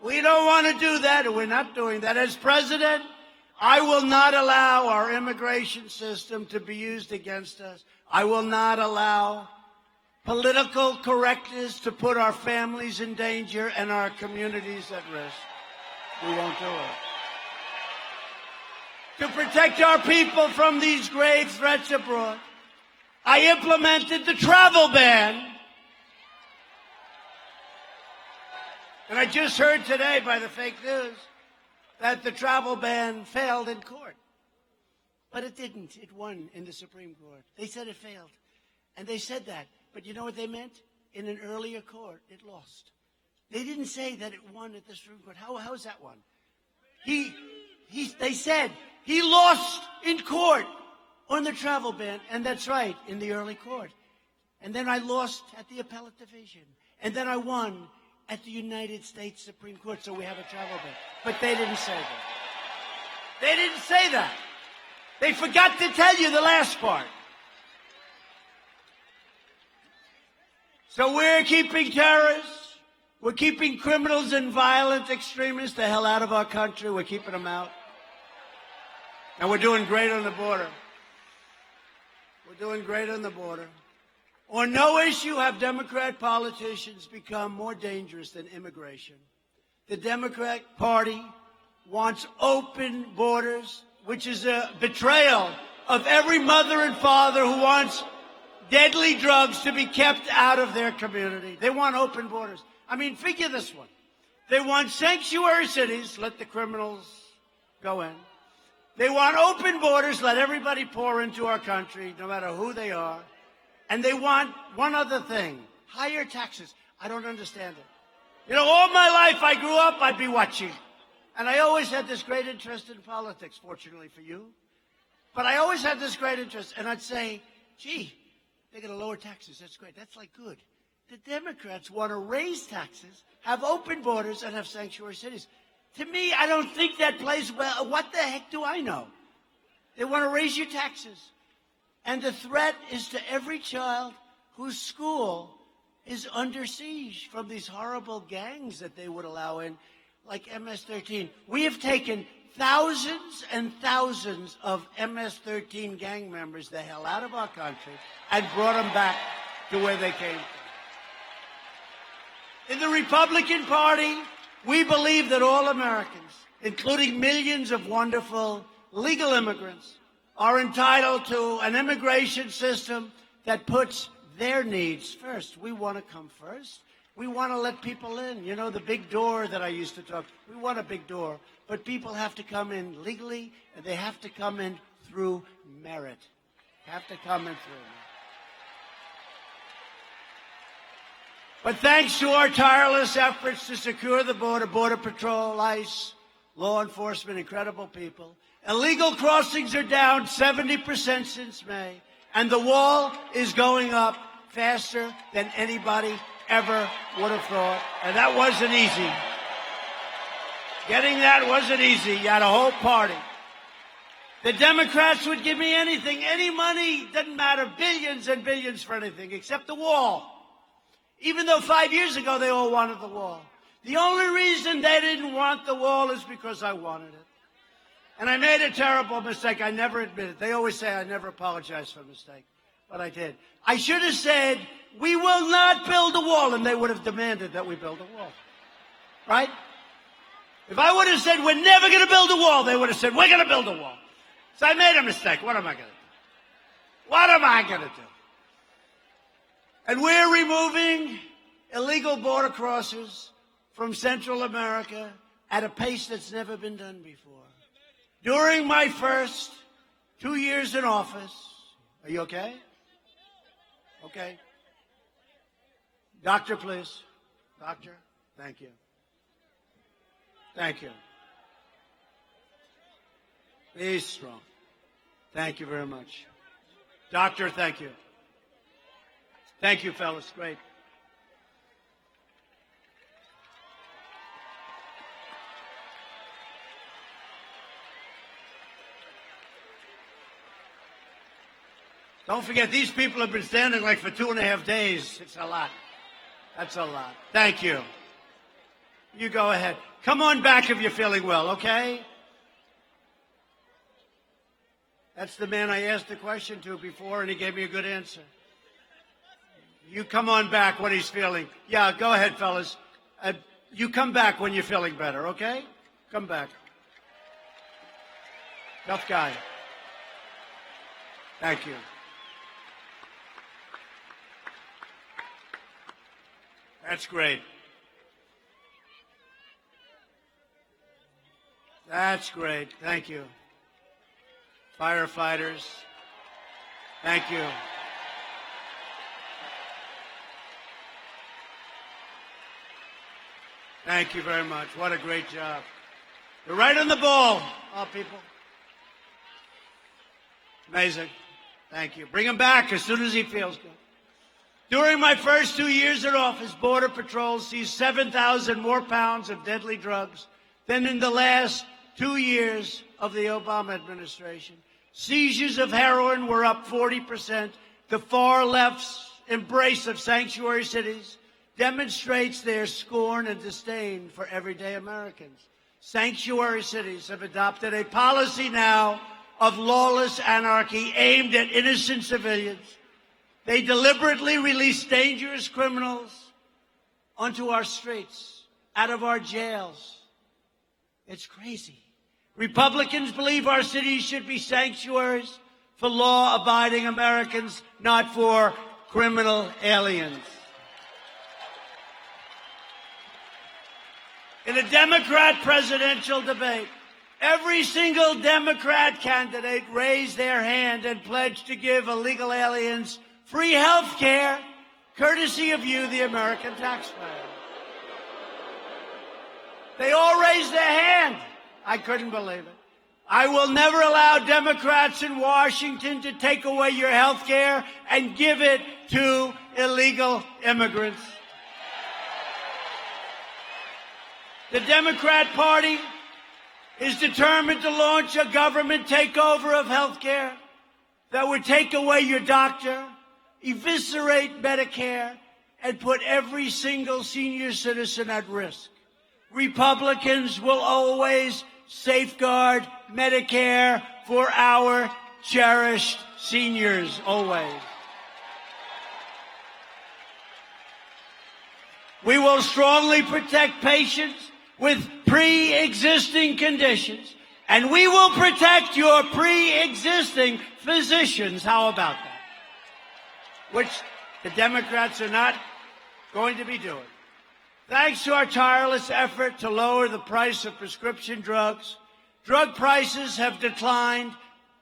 We don't want to do that, and we're not doing that. As president, I will not allow our immigration system to be used against us. I will not allow political correctness to put our families in danger and our communities at risk. We won't do it. To protect our people from these grave threats abroad, I implemented the travel ban. And I just heard today by the fake news that the travel ban failed in court. But it didn't. It won in the Supreme Court. They said it failed. And they said that. But you know what they meant? In an earlier court, it lost. They didn't say that it won at the Supreme Court. How is that one? They said he lost in court on the travel ban, and that's right, in the early court. And then I lost at the appellate division. And then I won at the United States Supreme Court, so we have a travel ban. But they didn't say that. They didn't say that. They forgot to tell you the last part. So we're keeping terrorists, we're keeping criminals and violent extremists the hell out of our country. We're keeping them out. And we're doing great on the border. We're doing great on the border. On no issue have Democrat politicians become more dangerous than immigration. The Democrat Party wants open borders, which is a betrayal of every mother and father who wants deadly drugs to be kept out of their community. They want open borders. I mean, figure this one. They want sanctuary cities, let the criminals go in. They want open borders, let everybody pour into our country, no matter who they are. And they want one other thing, higher taxes. I don't understand it. You know, all my life I grew up, I'd be watching. And I always had this great interest in politics, fortunately for you. But I always had this great interest. And I'd say, gee, they're going to lower taxes. That's great. That's like good. The Democrats want to raise taxes, have open borders, and have sanctuary cities. To me, I don't think that plays well. What the heck do I know? They want to raise your taxes. And the threat is to every child whose school is under siege from these horrible gangs that they would allow in, like MS-13. We have taken thousands and thousands of MS-13 gang members the hell out of our country and brought them back to where they came from. In the Republican Party, we believe that all Americans, including millions of wonderful legal immigrants, are entitled to an immigration system that puts their needs first. We want to come first, We want to let people in. You know, the big door that I used to talk, we want a big door. But people have to come in legally, and they have to come in through merit. Have to come in through merit. But thanks to our tireless efforts to secure the border, Border Patrol, ICE, law enforcement, incredible people, illegal crossings are down 70% since May, and the wall is going up faster than anybody ever would have thought. And that wasn't easy. Getting that wasn't easy. You had a whole party. The Democrats would give me anything, any money, doesn't matter, billions and billions for anything except the wall. Even though 5 years ago they all wanted the wall. The only reason they didn't want the wall is because I wanted it. And I made a terrible mistake. I never admit it. They always say I never apologize for a mistake. But I did. I should have said, we will not build a wall, and they would have demanded that we build a wall. Right? If I would have said, we're never going to build a wall, they would have said, we're going to build a wall. So I made a mistake. What am I going to do? What am I going to do? And we're removing illegal border crossers from Central America at a pace that's never been done before. During my first 2 years in office, are you okay? Okay. Doctor, please. Doctor, thank you. Thank you. Be strong. Thank you very much. Doctor, thank you. Thank you, fellas. Great. Don't forget, these people have been standing like for 2.5 days. It's a lot. That's a lot. Thank you. You go ahead. Come on back if you're feeling well, okay? That's the man I asked the question to before, and he gave me a good answer. You come on back when he's feeling. Yeah, go ahead, fellas. You come back when you're feeling better, okay? Come back. Tough guy. Thank you. That's great. That's great. Thank you. Firefighters, thank you. Thank you very much. What a great job. You're right on the ball, all people. Amazing. Thank you. Bring him back as soon as he feels good. During my first 2 years in office, Border Patrol seized 7,000 more pounds of deadly drugs than in the last 2 years of the Obama administration. Seizures of heroin were up 40%. The far left's embrace of sanctuary cities demonstrates their scorn and disdain for everyday Americans. Sanctuary cities have adopted a policy now of lawless anarchy aimed at innocent civilians. They deliberately release dangerous criminals onto our streets, out of our jails. It's crazy. Republicans believe our cities should be sanctuaries for law-abiding Americans, not for criminal aliens. In a Democrat presidential debate, every single Democrat candidate raised their hand and pledged to give illegal aliens free health care, courtesy of you, the American taxpayer. They all raised their hand. I couldn't believe it. I will never allow Democrats in Washington to take away your health care and give it to illegal immigrants. The Democrat Party is determined to launch a government takeover of health care that would take away your doctor, eviscerate Medicare, and put every single senior citizen at risk. Republicans will always safeguard Medicare for our cherished seniors, always. We will strongly protect patients with pre-existing conditions, and we will protect your pre-existing physicians. How about that? Which the Democrats are not going to be doing. Thanks to our tireless effort to lower the price of prescription drugs, drug prices have declined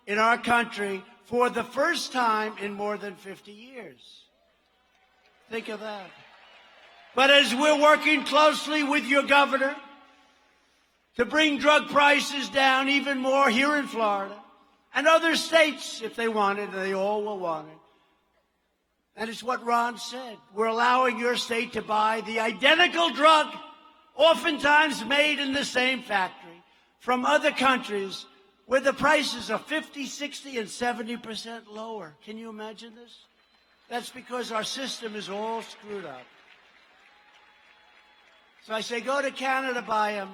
in our country for the first time in more than 50 years. Think of that. But as we're working closely with your governor to bring drug prices down even more here in Florida, and other states, if they want it, they all will want it. And it's what Ron said. We're allowing your state to buy the identical drug, oftentimes made in the same factory, from other countries where the prices are 50, 60, and 70% lower. Can you imagine this? That's because our system is all screwed up. So I say, go to Canada, buy them,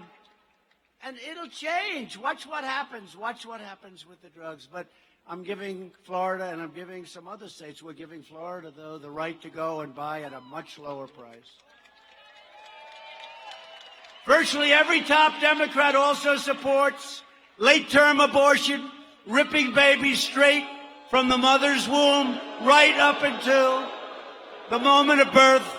and it'll change. Watch what happens. Watch what happens with the drugs. But I'm giving Florida, and I'm giving some other states, we're giving Florida, though, the right to go and buy at a much lower price. Virtually every top Democrat also supports late-term abortion, ripping babies straight from the mother's womb right up until the moment of birth.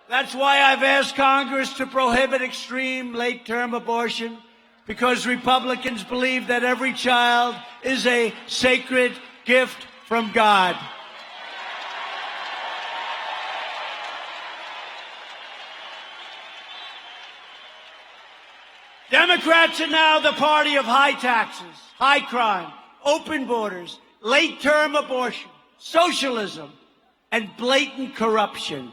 That's why I've asked Congress to prohibit extreme late-term abortion, because Republicans believe that every child is a sacred gift from God. Democrats are now the party of high taxes, high crime, open borders, late-term abortion, socialism, and blatant corruption.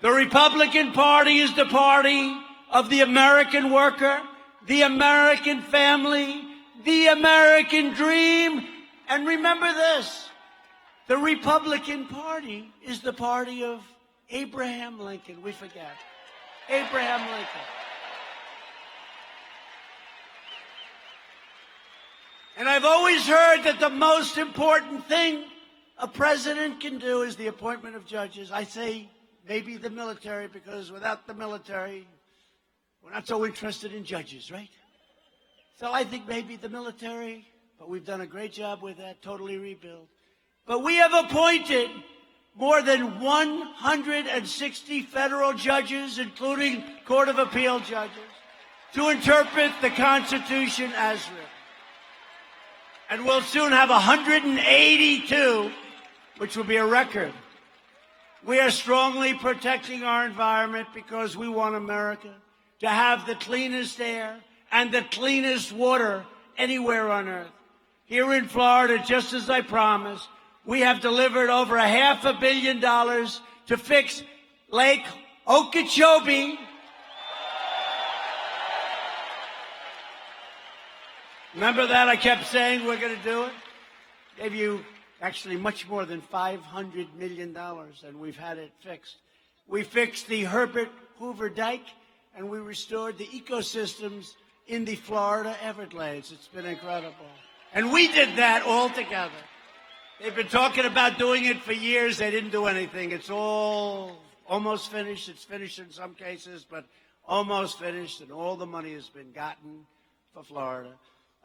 The Republican Party is the party of the American worker, the American family, the American dream. And remember this, the Republican Party is the party of Abraham Lincoln. We forget. Abraham Lincoln. And I've always heard that the most important thing a president can do is the appointment of judges. I say maybe the military, because without the military, we're not so interested in judges, right? So I think maybe the military, but we've done a great job with that, totally rebuild. But we have appointed more than 160 federal judges, including Court of Appeal judges, to interpret the Constitution as written. And we'll soon have 182, which will be a record. We are strongly protecting our environment because we want America to have the cleanest air and the cleanest water anywhere on earth. Here in Florida, just as I promised, we have delivered over $500 million to fix Lake Okeechobee. Remember that? I kept saying we're going to do it. Gave you actually much more than $500 million, and we've had it fixed. We fixed the Herbert Hoover Dike, and we restored the ecosystems in the Florida Everglades. It's been incredible. And we did that all together. They've been talking about doing it for years. They didn't do anything. It's all almost finished. It's finished in some cases, but almost finished, and all the money has been gotten for Florida.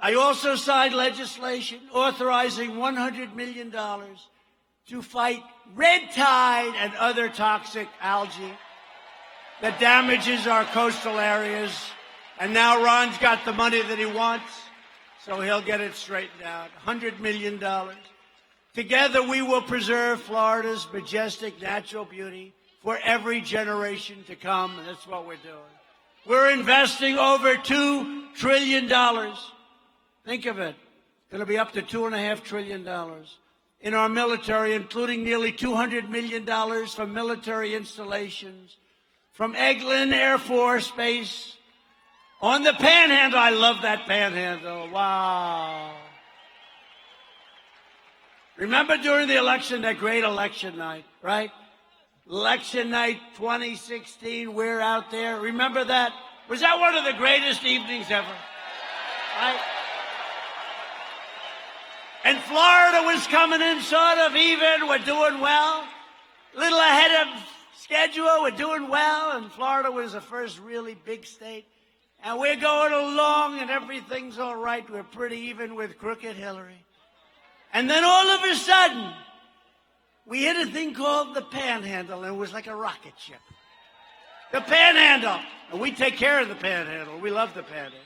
I also signed legislation authorizing $100 million to fight red tide and other toxic algae that damages our coastal areas. And now Ron's got the money that he wants, so he'll get it straightened out. $100 million. Together we will preserve Florida's majestic natural beauty for every generation to come, and that's what we're doing. We're investing over $2 trillion. Think of it. It's going to be up to $2.5 trillion in our military, including nearly $200 million from military installations, from Eglin Air Force Base on the Panhandle. I love that Panhandle. Wow. Remember during the election, that great election night, right? Election night 2016, we're out there. Remember that? Was that one of the greatest evenings ever? Right? And Florida was coming in sort of even. We're doing well. A little ahead of schedule. We're doing well. And Florida was the first really big state. And we're going along and everything's all right. We're pretty even with crooked Hillary. And then all of a sudden, we hit a thing called the Panhandle, and it was like a rocket ship. The Panhandle. And we take care of the Panhandle. We love the Panhandle.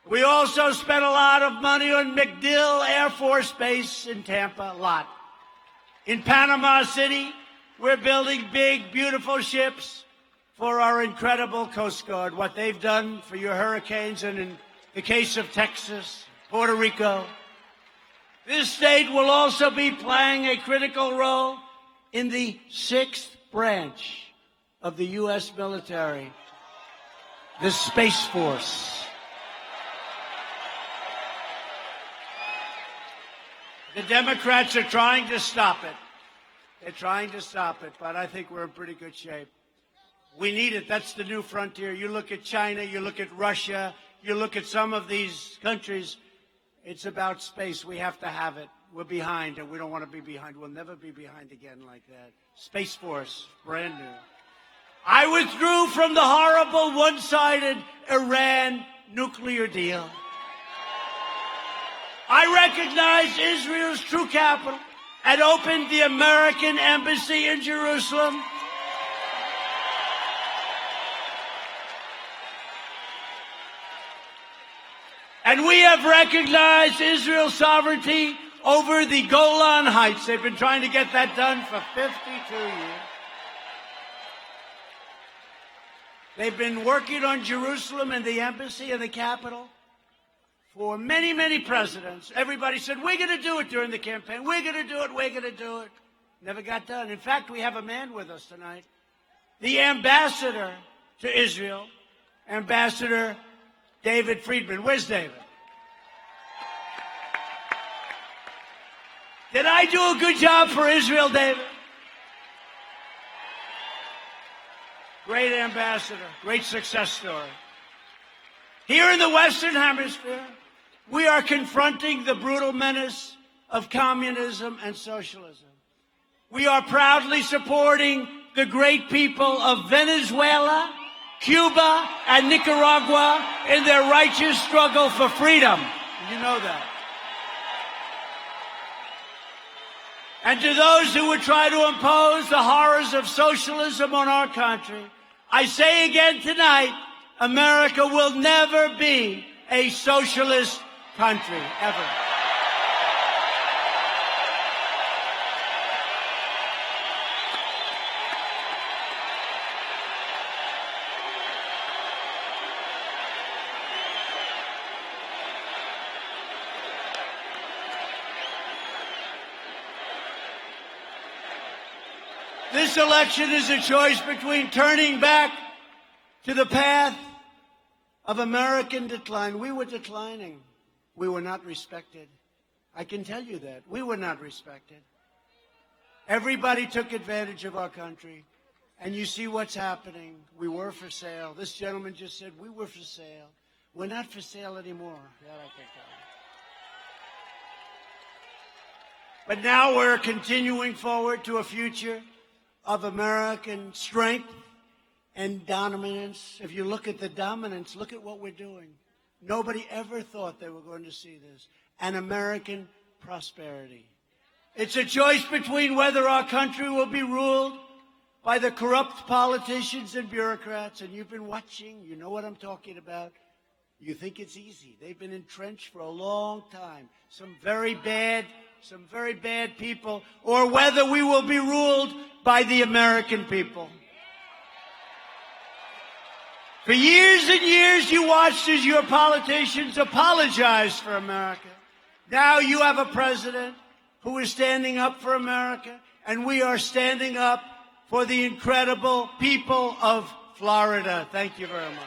We also spent a lot of money on MacDill Air Force Base in Tampa, a lot. In Panama City, we're building big, beautiful ships for our incredible Coast Guard, what they've done for your hurricanes, and in the case of Texas, Puerto Rico. This state will also be playing a critical role in the 6th branch of the U.S. military, the Space Force. The Democrats are trying to stop it. They're trying to stop it, but I think we're in pretty good shape. We need it. That's the new frontier. You look at China, you look at Russia, you look at some of these countries, it's about space. We have to have it. We're behind, and we don't want to be behind. We'll never be behind again like that. Space Force, brand new. I withdrew from the horrible one-sided Iran nuclear deal. I recognized Israel's true capital and opened the American embassy in Jerusalem. And we have recognized Israel's sovereignty over the Golan Heights. They've been trying to get that done for 52 years. They've been working on Jerusalem and the embassy and the capital for many, many presidents. Everybody said, we're going to do it during the campaign. We're going to do it. We're going to do it. Never got done. In fact, we have a man with us tonight, the ambassador to Israel, Ambassador David Friedman. Where's David? Did I do a good job for Israel, David? Great ambassador, great success story. Here in the Western Hemisphere, we are confronting the brutal menace of communism and socialism. We are proudly supporting the great people of Venezuela, Cuba, and Nicaragua in their righteous struggle for freedom. You know that. And to those who would try to impose the horrors of socialism on our country, I say again tonight, America will never be a socialist country, ever. This election is a choice between turning back to the path of American decline. We were declining. We were not respected. I can tell you that. We were not respected. Everybody took advantage of our country. And you see what's happening. We were for sale. This gentleman just said, we were for sale. We're not for sale anymore. That I can tell you. But now we're continuing forward to a future of American strength and dominance. If you look at the dominance, look at what we're doing. Nobody ever thought they were going to see this. And American prosperity. It's a choice between whether our country will be ruled by the corrupt politicians and bureaucrats, and you've been watching, you know what I'm talking about. You think it's easy. They've been entrenched for a long time. Some very bad people, or whether we will be ruled by the American people. For years and years, you watched as your politicians apologized for America. Now you have a president who is standing up for America, and we are standing up for the incredible people of Florida. Thank you very much.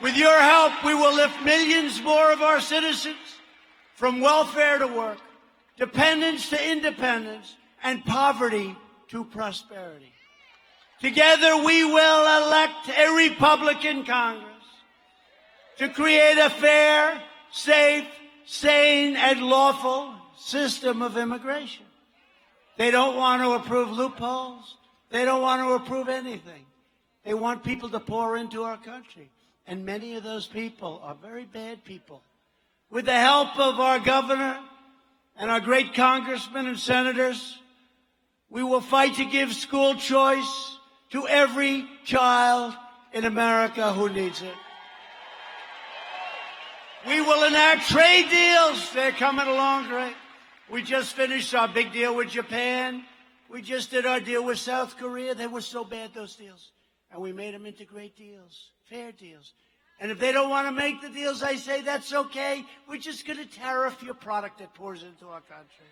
With your help, we will lift millions more of our citizens from welfare to work, dependence to independence, and poverty to prosperity. Together, we will elect a Republican Congress to create a fair, safe, sane, and lawful system of immigration. They don't want to approve loopholes. They don't want to approve anything. They want people to pour into our country. And many of those people are very bad people. With the help of our governor and our great congressmen and senators, We will fight to give school choice to every child in America who needs it. We will enact trade deals. They're coming along great. We just finished our big deal with Japan. We just did our deal with South Korea. They were so bad, those deals. And we made them into great deals, fair deals. And if they don't want to make the deals, I say, that's okay. We're just going to tariff your product that pours into our country,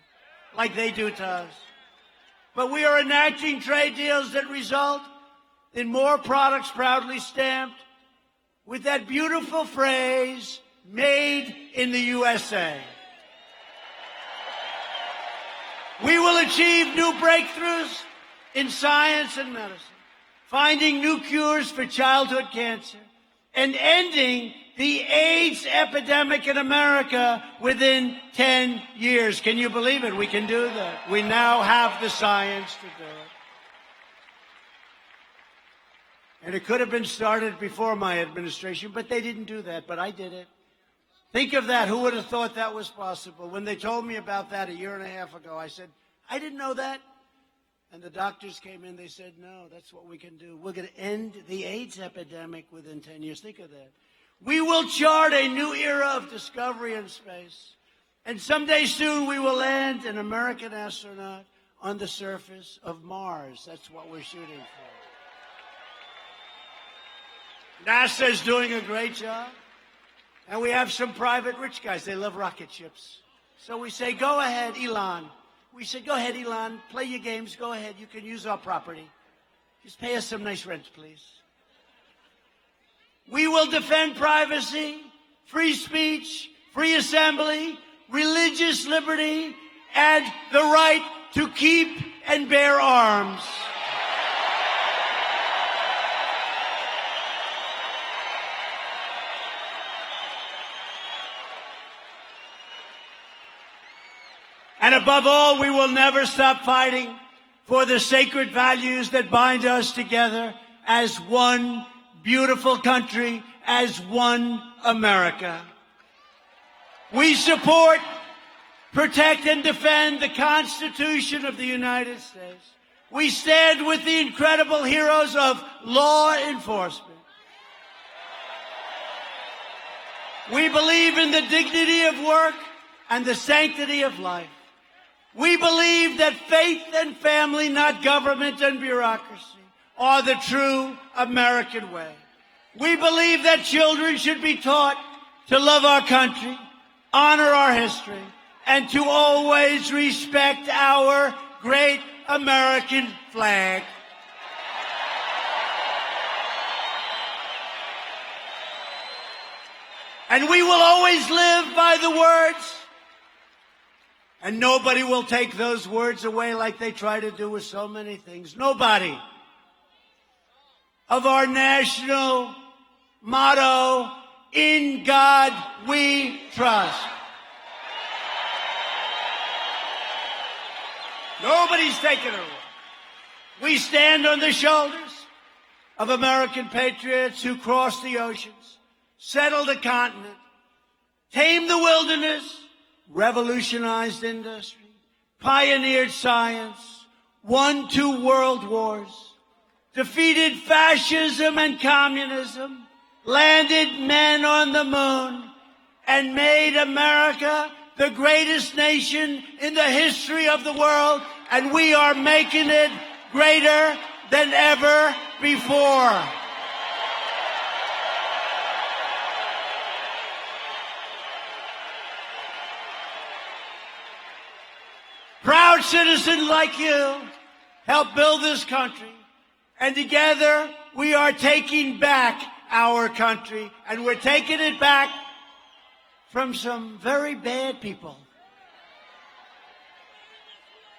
like they do to us. But we are enacting trade deals that result in more products proudly stamped with that beautiful phrase, made in the USA. We will achieve new breakthroughs in science and medicine, finding new cures for childhood cancer, and ending the AIDS epidemic in America within 10 years. Can you believe it? We can do that. We now have the science to do it. And it could have been started before my administration, but they didn't do that, but I did it. Think of that. Who would have thought that was possible? When they told me about that a year and a half ago, I said, I didn't know that. And the doctors came in, they said, no, that's what we can do. We're going to end the AIDS epidemic within 10 years. Think of that. We will chart a new era of discovery in space. And someday soon we will land an American astronaut on the surface of Mars. That's what we're shooting for. NASA's doing a great job. And we have some private rich guys. They love rocket ships. So we say, go ahead, Elon. We said, go ahead, Elon. Play your games. Go ahead. You can use our property. Just pay us some nice rent, please. We will defend privacy, free speech, free assembly, religious liberty, and the right to keep and bear arms. And above all, we will never stop fighting for the sacred values that bind us together as one beautiful country, as one America. We support, protect, and defend the Constitution of the United States. We stand with the incredible heroes of law enforcement. We believe in the dignity of work and the sanctity of life. We believe that faith and family, not government and bureaucracy, are the true American way. We believe that children should be taught to love our country, honor our history, and to always respect our great American flag. And we will always live by the words. And nobody will take those words away like they try to do with so many things. Nobody. Of our national motto, in God we trust. Nobody's taking it away. We stand on the shoulders of American patriots who crossed the oceans, settled the continent, tamed the wilderness, revolutionized industry, pioneered science, won 2 world wars, defeated fascism and communism, landed men on the moon, and made America the greatest nation in the history of the world, and we are making it greater than ever before. Proud citizens like you help build this country, and together we are taking back our country, and we're taking it back from some very bad people.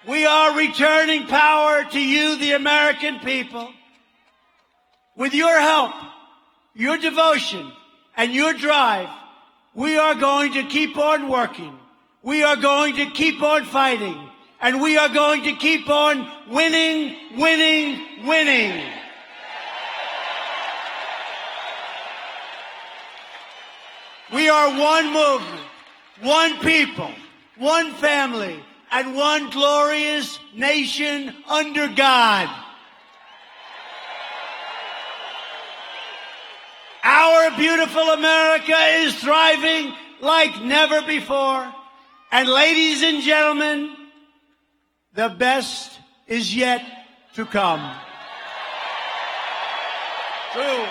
We are returning power to you, the American people. With your help, your devotion, and your drive, we are going to keep on working. We are going to keep on fighting. And we are going to keep on winning, winning, winning. We are one movement, one people, one family, and one glorious nation under God. Our beautiful America is thriving like never before. And ladies and gentlemen, the best is yet to come. True.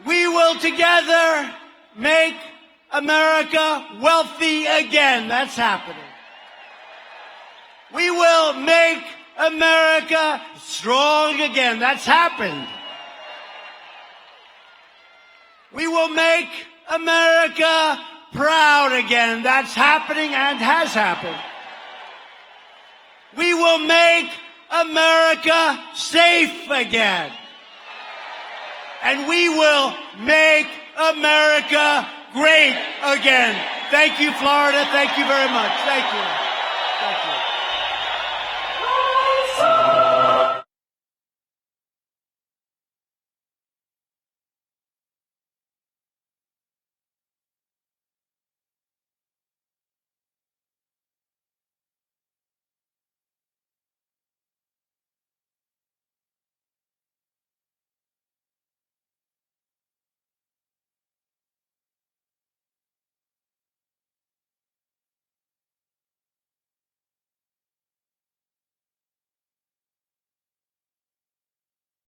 We will together make America wealthy again. That's happening. We will make America strong again. That's happened. We will make America proud again. That's happening and has happened. We will make America safe again. And we will make America great again. Thank you, Florida. Thank you very much. Thank you. Thank you.